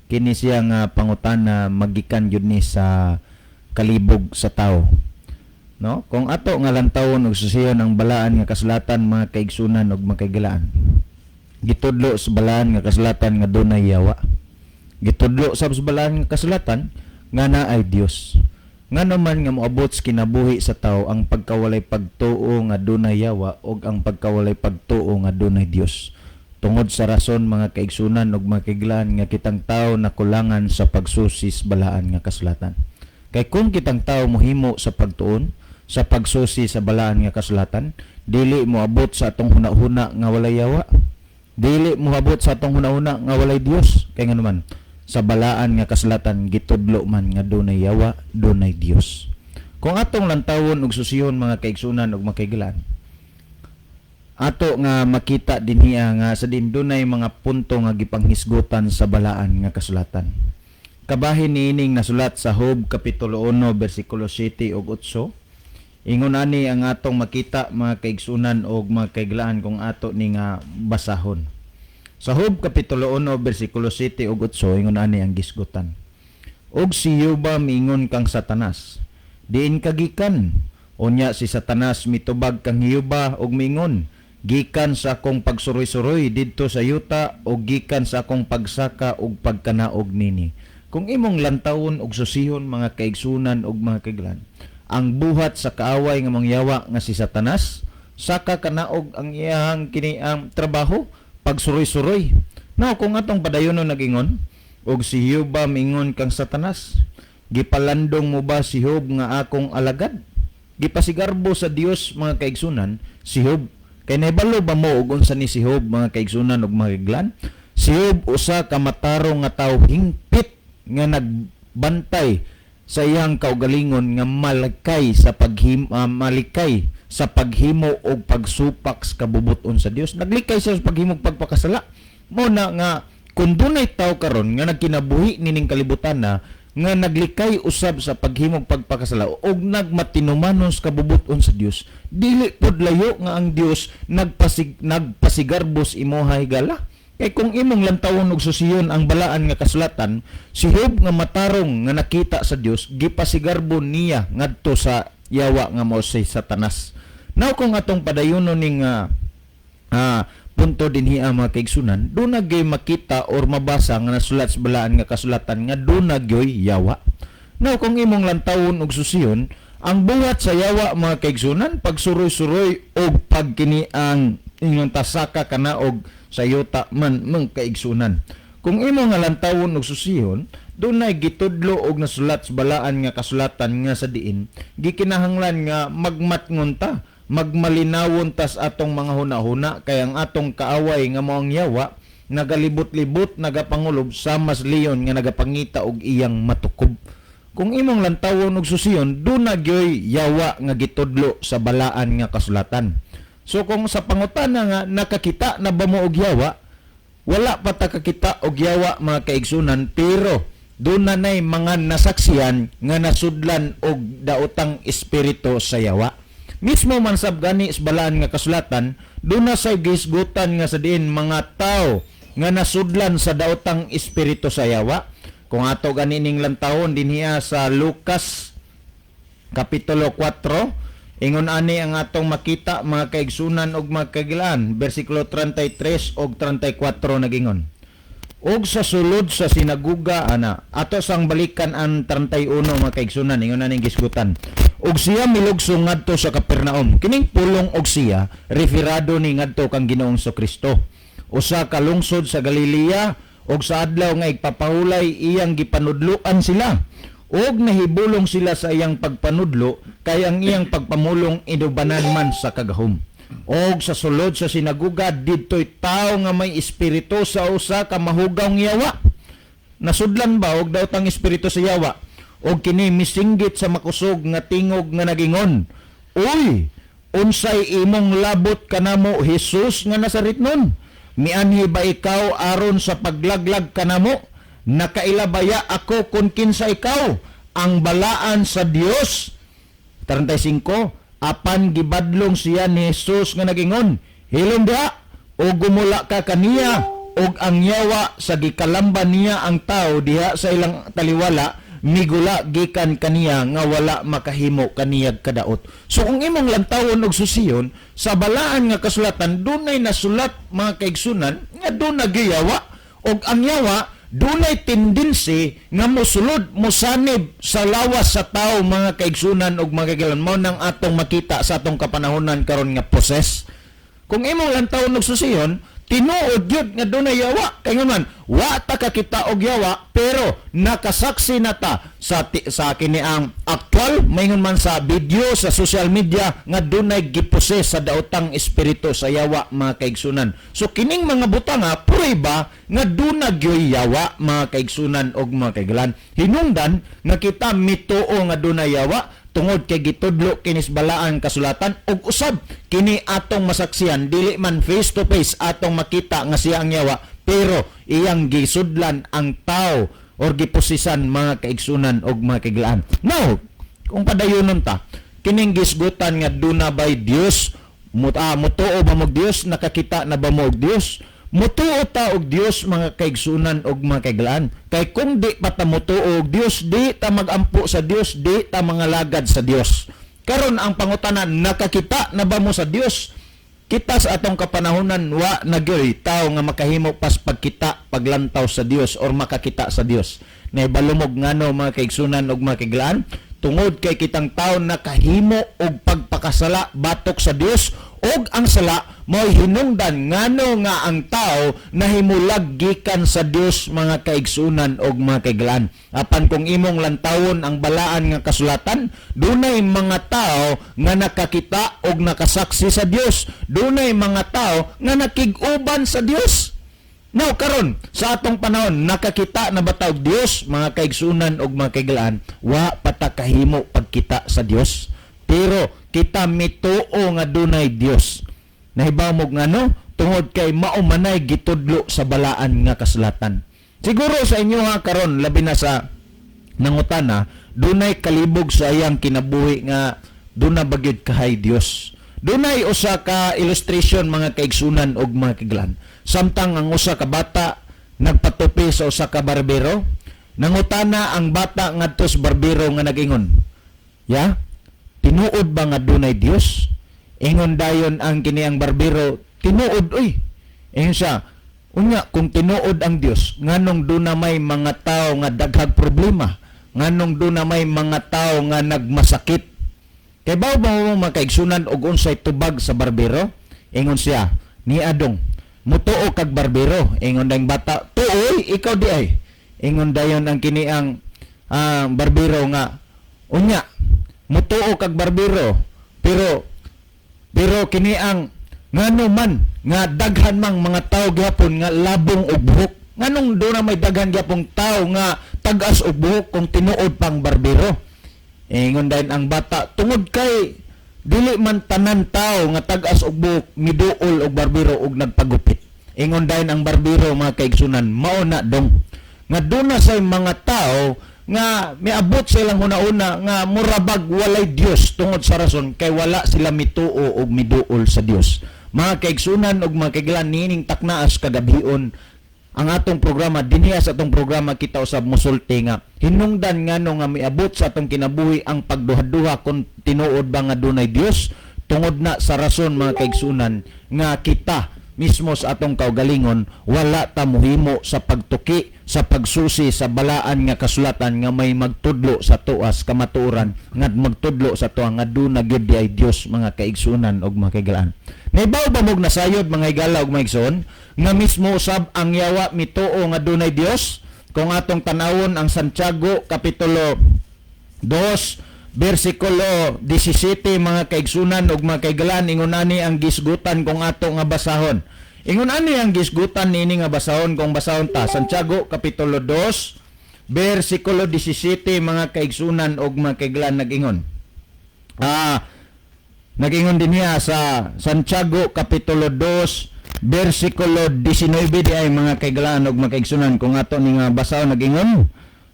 kini siya nga pangutana magikan gyud ni sa kalibog sa tao. No? Kung ato nga lantawon og susiyon ang balaan nga kasulatan mga kaigsunan og mga kaigilaan. Gitudlo sa balaan nga kasulatan nga dunay yawa. Gitudlo sa balaan nga kasulatan nga naay Dios. Nga naman nga moabot sa kinabuhi sa tao ang pagkawalay pagtuo nga dunay yawa ug ang pagkawalay pagtuo nga dunay Dios. Tungod sa rason mga kaigsunan ug mga kaigilaan nga kitang tao nakulangan sa pagsusis balaan nga kasulatan. Kay kung kitang tao mohimo sa pagtuon sa pagsusi sa balaan nga kasulatan, dili moabot sa atong hunahuna nga walay yawa. Dili moabot sa atong hunahuna nga walay Dios. Kay nga naman sa balaan nga kasulatan gitudlo man nga dunay yawa, dunay Dios. Kung atong lantawon og susihon mga kaigsunan ug mga kaigilaan, ato nga makita dinhiya nga sa din dunay mga punto nga gipanghisgutan sa balaan nga kasulatan. Kabahin niining nasulat sa Job kapitulo 1 bersikulo 7 ug 8. Ingon ani ang atong makita mga kaigsunan ug mga kaigilaan kung ato ni nga basahon. Sa Job kapitulo 1 bersikulo 7 ug 8 ingon ani ang gisgutan. Og si Yuba miingon kang Satanas, diin kagikan. Unya si Satanas mitubag kang Yuba og miingon, gikan sa akong pagsuroy-suroy didto sa yuta o gikan sa akong pagsaka ug pagkanaog nini. Kung imong lantawon og susihon mga kaigsunan ug mga kaigilaan, ang buhat sa kaaway nga mangyawa nga si Satanas, saka kanaog ang iyang kini ang trabaho pagsuroy-suroy. Now kung atong padayonon nagingon og si Hiob mingon kang Satanas, gipalandong mo ba si Hiob nga akong alagad? Gipasigarbo sa Dios mga kaigsunan si Hiob. Kay naibalo ba mo og unsa ni si Hiob mga kaigsunan ug mga kaigilaan? Si Hiob usa ka matarong nga tawo hingpit nga nagbantay sa iyang kaugalingon nga malikay sa paghimo og pagsupak sa kabubuton sa Dios. Naglikay siya sa paghimo og pagpakasala. Mo na nga kung dunay tawo karon nga nagkinabuhi nining kalibutan na nga naglikay usab sa paghimo og pagpakasala og nagmatinumanon sa kabubuton sa Dios, dili pod layo nga ang Dios nagpasigarbos imo higala. Kay kung imong lantawon og susiyon ang balaan nga kasulatan, si Hiob nga matarong nga nakita sa Dios, gipasigarbo niya ngadto sa yawa nga mao si Satanas. Now kung atong padayonon ning punto dinhi mga kaigsunan, doon nagyoy makita or mabasa nga nasulat sa balaan nga kasulatan nga doon nagyoy yawa. Now kung imong lantawon og susiyon, ang buhat sa yawa mga kaigsunan, pagsuroy-suroy og pagkini ang inyong tasaka kana og sa yuta man mga kaigsunan. Kung imo nga lantawon og susihon, dunay gitudlo og nasulat sa balaan nga kasulatan nga sa diin gikinahanglan nga magmatngon ta, magmalinawon tas atong mga hunahuna kay ang atong kaaway nga moang yawa nagalibot-libot, nagapangulob sa mas leon nga nagapangita og iyang matukob. Kung imong lantawon og susiyon, doon na gyoy yawa nga gitudlo sa balaan nga kasulatan. So kung sa pangutana nga nakakita na ba mo og yawa, wala pa ta kakita og yawa mga kaigsunan, pero doon na nay mga nasaksiyan nga nasudlan og daotang espiritu sa yawa. Mismo man sab gani sa balaan nga kasulatan, doon na say gisgutan nga sa diin mga tao nga nasudlan sa daotang espiritu sa yawa. Kung ato ganining lantahon dinhiya sa Lucas kapitulo 4, ingon ani ang atong makita mga kaigsunan og mga kagilaan, bersikulo 33 og 34 nagingon. Og sa sulod sa sinaguga ana, ato sang balikan ang 31 mga kaigsunan, ingon aning gisgutan. Og siya milugso ngadto sa Capernaum. Kining pulong og siya referado ni ngadto kang Ginoong Kristo. Usa ka lungsod sa Galilea, og sa adlaw nga igpapahulay iyang gipanudloan sila. Og nahibulong sila sa iyang pagpanudlo, kay ang iyang pagpamulong inubanan man sa kagahom. Og sa sulod sa sinaguga, didto'y tao nga may espiritu sa usa ka mahugawng yawa. Nasudlan ba og daotang espiritu sa yawa? Og kini misinggit sa makusog nga tingog nga nagingon, "Uy, unsay imong labot kanamo, Jesus nga Nazaretnon? Mianhi ba ikaw aron sa paglaglag kanamo? Nakailabaya ako kung kinsa ikaw, ang balaan sa Dios." 35, apan gibadlong siya ni Jesus nga nagingon, "Hilom diha, o gumula ka kaniya, og ang yawa sa gikalamba niya ang tao diha sa ilang taliwala, migula gikan kaniya nga wala makahimo kaniyag kadaot." So kung imong lantawon og susiyon, sa balaan nga kasulatan dunay nasulat mga kaigsunan nga doon nagyawa, og ang yawa dunay tendency nga mosulod, mosanib sa lawas sa tao mga kaigsunan og mga kaigalan. Mao nang atong makita sa atong kapanahonan karon nga possess. Kung imong lantawon og susiyon, tinuod yun nga doon na yawa. Kaya man, wa ta kakita og yawa, pero nakasaksi na ta sa kini ang aktual, mayngon man sa video, sa social media, nga doon na giposes sa daotang espiritu sa yawa mga kaigsunan. So kining mga butanga, prueba nga doon na gyoy yawa mga kaigsunan og mga kaigalan. Hinungdan nga kita mituo nga doon na yawa, tungod kay gitudlo kinis balaan kasulatan, og usab kini atong masaksiyan, dili man face to face atong makita nga siya ang yawa, pero iyang gisudlan ang tao or giposisan mga kaigsunan og mga kaigalaan. Now, kung padayonon ta, kining gisgutan nga duna by Dios, mutuo ba mo Dios, nakakita na ba mo og Dios? Mutuo ta og Dios mga kaigsunan og mga kaigalaan. Kay kung di pa ta mutuo og Dios, di ta magampo sa Dios, di ta mga lagad sa Dios. Karon ang pangutanan, nakakita na ba mo sa Dios? Kita sa atong kapanahonan wa nagyoy tao nga makahimo pas pagkita, paglantaw sa Dios or makakita sa Dios. Naibalumog ngano mga kaigsunan og mga kaigalaan, tungod kay kitang tao nakahimo og pagpakasala batok sa Dios, og ang sala mo'y hinungdan ngano nga ang tao nahimulag gikan sa Dios mga kaigsunan og mga kaigalaan. Apan kung imong lantawon ang balaan nga kasulatan, dunay mga tao nga nakakita og nakasaksi sa Dios, dunay mga tao nga nakig-uban sa Dios. Now karon sa atong panahon, nakakita na ba taog Dios mga kaigsunan og mga kaigalaan? Wa patakahimo pagkita sa Dios, pero kita mituo nga dunay Dios. Nahibaw mo ngano, tungod kay maumanay gitudlo sa balaan nga kasulatan. Siguro sa inyo ha karon, labi na sa nangutana, dunay kalibog sa iyang kinabuhi nga duna bagyod kahay Dios. Dunay usa ka illustration mga kaigsunan og mga kaigalaan. Samtang ang usa ka bata nagpatupi sa usa ka barbero, nangutana ang bata ngadto sa barbero nga nagingon, "Ya, tinuod ba nga dunay Dios?" Ingon dayon ang kini ang barbero, "Tinuod oy." Ingon siya, "Unya kung tinuod ang Dios, nganong duna may mga tao nga daghang problema, nganong duna may mga tao nga nagmasakit?" Kay bawo ba mo makaigsunan og unsay tubag sa barbero? Ingon siya, "Ni adong, mutuo kag barbero." Ingon dang bata, "Tuoy, ikaw di ay." Ingon dayon ang kini ang barbero nga, "Unya, mutuo kag barbero, pero kini ang ngano man nga daghan mang mga tao gyapon nga labong og buhok. Nganong do na may daghan gyapong tao nga tagas og buhok kung tinuod pang barbero. Ingon din ang bata tungod kay dili man tanan tao nga tagas og buhok miduol og barbero og nagpagupit. Ingon din ang barbero mga kaigsunan mao na dong nga duna say mga tao nga miabot silang una-una nga murabag walay Dios tungod sa rason kay wala sila mituo og miduol sa Dios. Mga kaigsunan og mga kaigilan nining taknaas kagabion ang atong programa dinhiya sa atong programa kita usab musulti nga hinungdan ngano nga miabot sa atong kinabuhi ang pagduha-duha kung tinuod ba nga dunay Dios tungod na sa rason mga kaigsunan nga kita mismo sa atong kaugalingon wala ta mohimo sa pagtuki sa pagsusi sa balaan nga kasulatan nga may magtudlo sa tuas kamatuoran nga magtudlo sa tuwa nga duna gyud di ay Dios mga kaigsunan og mga kaigalaan. Naibaw ba mog nasayod mga higala og mga igsoon nga mismo usab ang yawa mituo nga dunay Dios kung atong tanawon ang Santiago kapitulo 2 versikulo 17 mga kaigsunan ug mga kaigalan ingon ani ang gisgutan kung ato nga basahon. Ingon ani ang gisgutan nini nga basahon kung basahon ta Santiago kapitulo 2 versikulo 17 mga kaigsunan ug mga kaigalan nagingon. Nagingon din niya sa Santiago kapitulo 2 versikulo 19 di ay mga kaigalan ug mga kaigsunan kung ato ni nga basahon nagingon.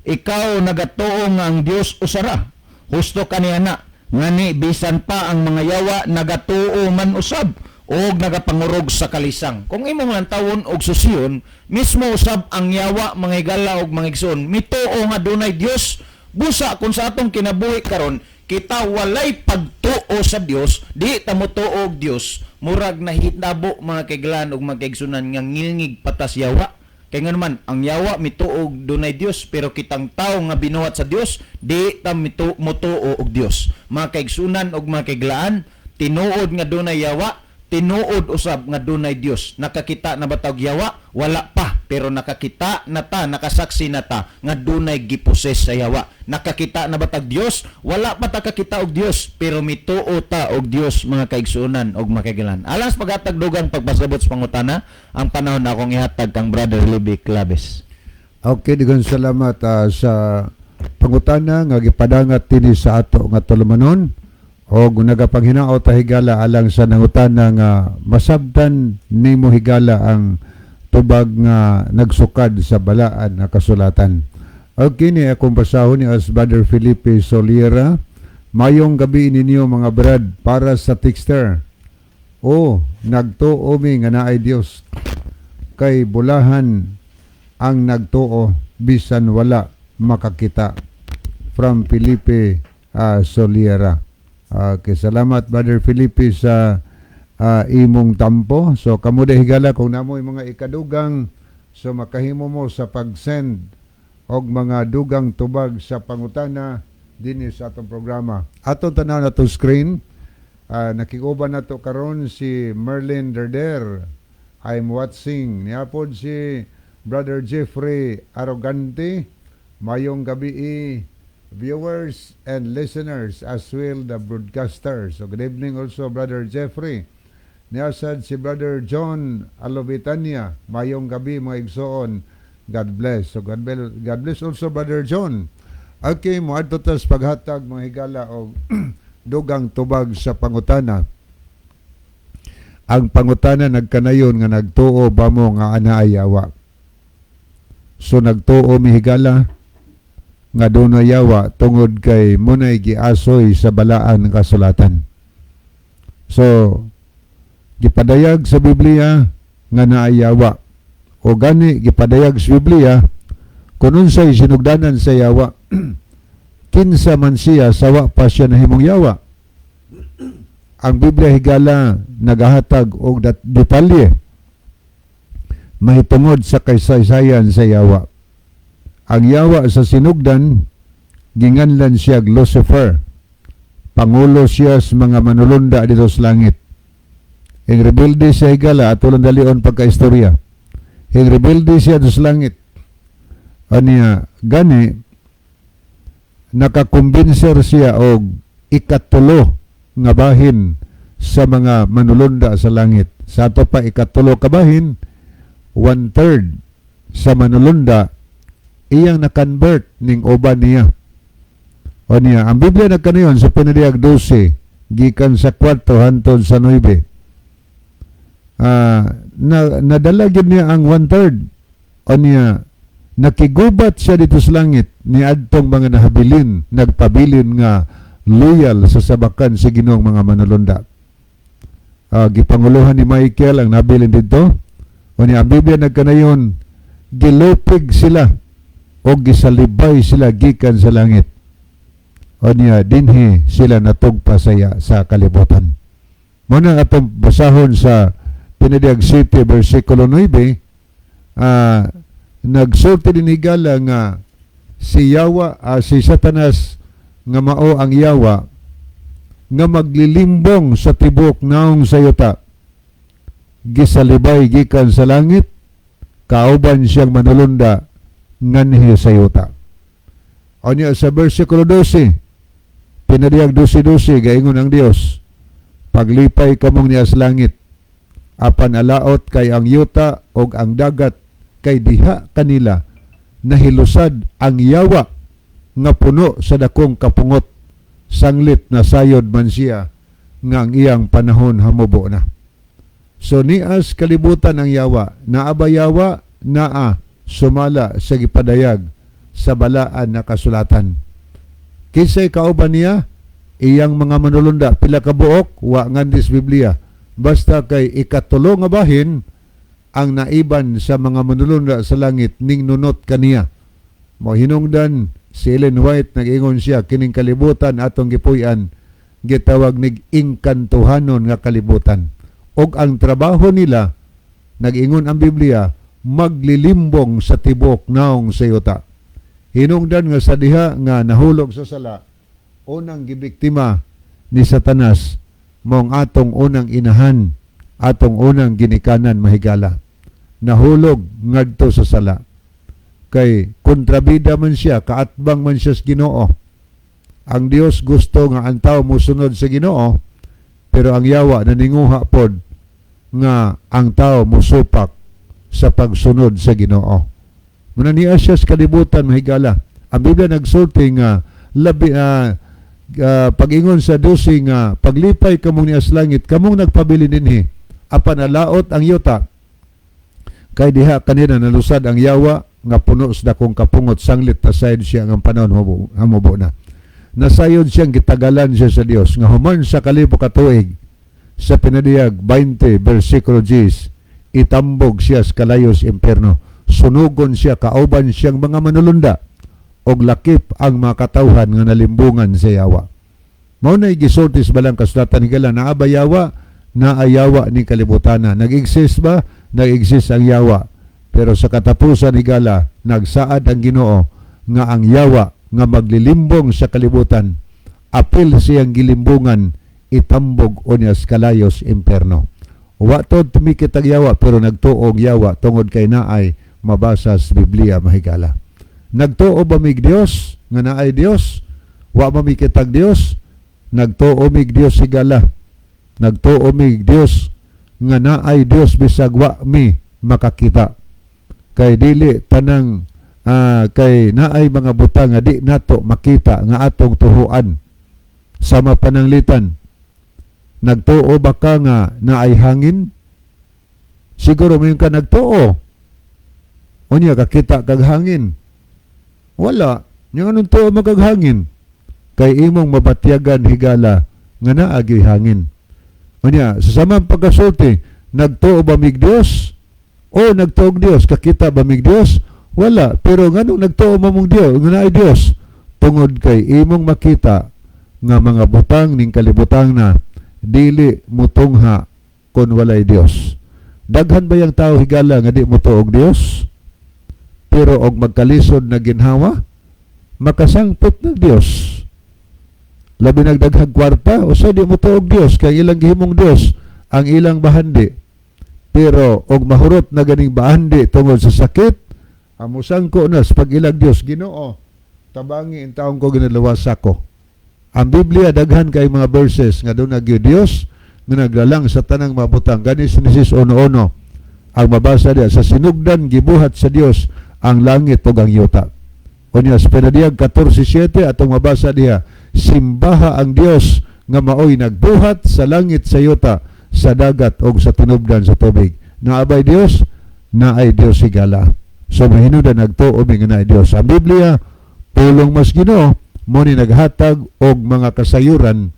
Ikaw nagatuo nga ang Dios usara. Husto kaniyana ngani bisan pa ang mga yawa nagatuo man usab og nagapangurog sa kalisang. Kung imo man tawon og susiyon, mismo usab ang yawa mga higala og mga igsoon mituo nga dunay Dios. Busa kung sa atong kinabuhi karon kita walay pagtuo sa Dios, di ta motuo og Dios, murag nahitabo mga kaigalan og mga kaigsunan nga ngilngig patas yawa. Kaya nga naman, ang yawa mituog dunay Dios, pero kitang tao nga binuhat sa Dios, di ta mutuo og Dios. Mga kaigsunan og mga kaiglaan, tinuod nga dunay yawa, tinuod usab nga dunay Dios. Nakakita na ba tawag yawa? Wala pa, pero nakakita na ta, nakasaksi na ta nga dunay giposes sa yawa. Nakakita na ba tawag Dios? Wala pa ta kakita og Dios, pero mituo ta og Dios mga kaigsunan og mga kaigalan. Alas paghatag dugang pagpasabot sa pangutana, ang panahon na akong ihatag kang Brother Libby Claves. Okay, digon salamat sa pangutana nga gipadangat dinhi sa ato nga tulumanon o nagapanghinaot ta higala alang sa nangutana nga masabtan nimo higala ang tubag nga nagsukad sa balaan na kasulatan. Okay, ni akong basahon ni as Brother Felipe Soliera. Mayong gabi ninyo mga brad para sa texter. Nagtuo mi nga naay Dios. Kay bulahan ang nagtuo bisan wala makakita. From Felipe Soliera. Okay, salamat Brother Felipe sa imong tampo. So kamuda higala kung namoy mga ikadugang so makahimo mo sa pag-send og mga dugang tubag sa pangutana dinhi sa atong programa. Atong tanaw na to screen. Nakikuban na to karon si Merlin Derder. I'm watching. Niapod si Brother Jeffrey Arrogante. Mayong gabi viewers and listeners as well the broadcasters. So good evening also Brother Jeffrey. Niasad si Brother John Alovitania. Mayong gabi mga igsoon. God bless. So God bless also Brother John. Okay, mo adto tas paghatag mga higala og dugang tubag sa pangutana. Ang pangutana nagkanayon nga nagtuo ba mo nga ana ayawa. So nagtuo mi higala nga dono yawa tungod kay munay giasoy sa balaan ng kasulatan. So gipadayag sa Biblia nga naayawa o gani gipadayag sa Biblia kung unsay sinugdanan sa yawa kinsa man siya sawa pa siya nahimong yawa. Ang Biblia higala nagahatag og detalye mahitungod sa kaysaysayan sa yawa. Ang yawa sa sinugdan ginganlan siya Lucifer. Pangulo siya sa mga manulunda dito sa langit. Ang rebelde siya higala at ulang dalion pagka-istorya. Ang rebelde siya dito sa langit. Aniya, gani nakakumbinser siya og ikatulo nga bahin sa mga manulunda sa langit. Sa ato pa ikatulo kabahin, 1/3 sa manulunda iyang na-convert ning uban niya. O niya, ang Biblia nagkanayon sa Pinadiag 12, gikan sa 4 hangtod sa 9. Nadala gyud niya ang 1/3. O niya, nakigubat siya dito sa langit ni adtong mga nahabilin, nagpabilin nga loyal sa sabakan sa Ginoong mga manulunda. Gipanguluhan ni Michael ang nabilin dito. O niya, ang Biblia nagkanayon, gilupig sila o gisalibay sila gikan sa langit. O niya, dinhi sila natugpasaya sa kalibutan. Muna atong basahon sa Pinadiag 7, versikulo 9, nagsulti din higala nga si Satanas nga mao ang Yawa nga maglilimbong sa tibok naong sayuta, gisalibay gikan sa langit, kauban siyang manulunda nganhi sayuta. O niya sa versikulo 12, Pinadiag 12:12, gaingon ang Dios, paglipay kamong niya sa langit, apan alaot kay ang yuta og ang dagat, kay diha kanila nahilusad ang Yawa nga puno sa dakong kapungot, sanglit na sayod man siya nga ang iyang panahon hamubo na. So nias kalibutan ang Yawa, naaba Yawa, naa sumala sa gipadayag sa balaan na kasulatan. Kisay kauban niya, iyang mga manulunda, pila ka buok, wa ngandis Biblia. Basta kay ikatulo nga bahin, ang naiban sa mga manulunda sa langit, ning nunot kaniya. Mo hinungdan, si Ellen White, nag-ingon siya, kining kalibutan atong gipuy-an, gitawag nig inkantuhanon nga kalibutan. Og ang trabaho nila, nag-ingon ang Biblia, maglilimbong sa tibok naong sayuta. Hinungdan nga sa diha nga nahulog sa sala, unang gibiktima ni Satanas, mong atong unang inahan, atong unang ginikanan mahigala. Nahulog ngadto sa sala. Kay kontrabida man siya, kaatbang man siya sa Ginoo. Ang Dios gusto nga ang tao musunod sa Ginoo, pero ang Yawa naninguha pod nga ang tao musupak sa pagsunod sa Ginoo. Muna niya siya sa kalibutan mahigala. Ang Biblia nagsulti nga pag-ingon sa 12 nga paglipay kamong niya sa langit, kamong nagpabili dinhi, apan alaot ang yuta, kay diha kanina nalusad ang Yawa nga puno sa dakong kapungot, sanglit na sayod siya ang panahon hamubo na. Nasayod siyang gitagalan siya sa Dios nga human sa kalibo ka tuig, sa Pinadiag 20 versikulo 10, itambog siya sa kalayos impierno, sunugon siya, kauban siyang mga manulunda, og lakip ang mga katawhan nga nalimbungan sa Yawa. Mao na gisultis balang kasulatan higala, naaba Yawa, naayawa ni kalibutana. Nag-exist ba? Nag-exist ang Yawa. Pero sa katapusan higala, nagsaad ang Ginoo nga ang Yawa nga maglilimbong sa kalibutan, apil siyang gilimbungan, itambog o niya kalayos imperno. Wa to tumikit ang Yawa, pero nagtuog Yawa tungod kay naay mabasa sa Biblia mahigala. Nagtuo ba mig Dios nga naay Dios? Wa mamikit ang Dios? Nagtuo mig Dios higala. Nagtuo mig Dios nga naay Dios bisag wa mi makakita. Kay dili tanang kay naay mga butang nga di nato makita nga atong tuhuan sa mapananglitan. Nagtuo ba ka nga naay hangin? Siguro may ka nagtuo. Unya kakita kag hangin. Wala. Yung anong tuo magaghangin? Kay imong mabatyagan higala nga naagi hangin. Unya, sa samang pagkasulti, nagtuo ba mig Dios? O nagtuog Dios? Kakita ba mig Dios? Wala. Pero nganong nagtuo mamong Dios? Nga naay Dios? Tungod kay imong makita nga mga butang ning kalibutang na dili mutungha kon walay Dios. Daghan ba yung tao higala nga di mutuog Dios? Pero og magkalisod na ginhawa, makasangpot ng Dios. Labi nagdaghag kwarta, o sa di mo tuog Dios, kay ilang gihimong Dios, ang ilang bahandi. Pero og mahurot na ganing bahandi tungod sa sakit, amusang ko nas pag ilang Dios, Ginoo, tabangi in taong ko ginalawas ako. Ang Biblia daghan kay mga verses nga doon nagyo Dios nga naglalang sa tanang mabutang. Gani Genesis 1:1 ang mabasa diya, sa sinugdan gibuhat sa Dios ang langit ug ang yuta. Unya sa pinadiyag 14:7 atong mabasa diya, simbaha ang Dios nga maoy nagbuhat sa langit sa yuta, sa dagat ug sa tinubdan sa tubig. Naabay Dios, naay Dios higala. So mahinudan nagtuo mi nga naay Dios. Ang Biblia pulong mas Ginoo mo ni naghatag og mga kasayuran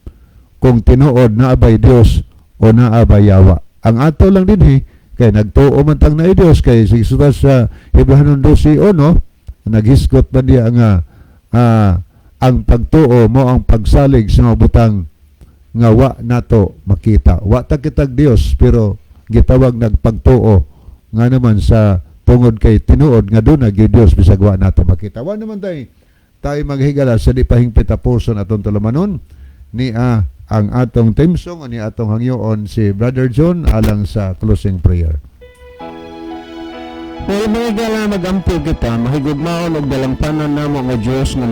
kung tinuod na abay Dios o na abay yawa. Ang ato lang dinhi kay nagtuo man tang naay Dios, kay sigsuta sa Hebrehanon 12:1 naghisgot man diya nga ang pagtuo mo ang pagsalig sa mga butang nga wa nato makita. Wa ta kitag Dios pero gitawag nagpagtuo nga naman sa tungod kay tinuod nga doon nag Dios bisag wa nato makita. Wa naman tayo maghigala sa di pahingpit tapuson atong tulumanon ni ang atong theme song ni atong hangyoon si Brother John alang sa closing prayer. Well, mga higala, magampo kita, mahigugmaon og dalampanan namo nga Dios nga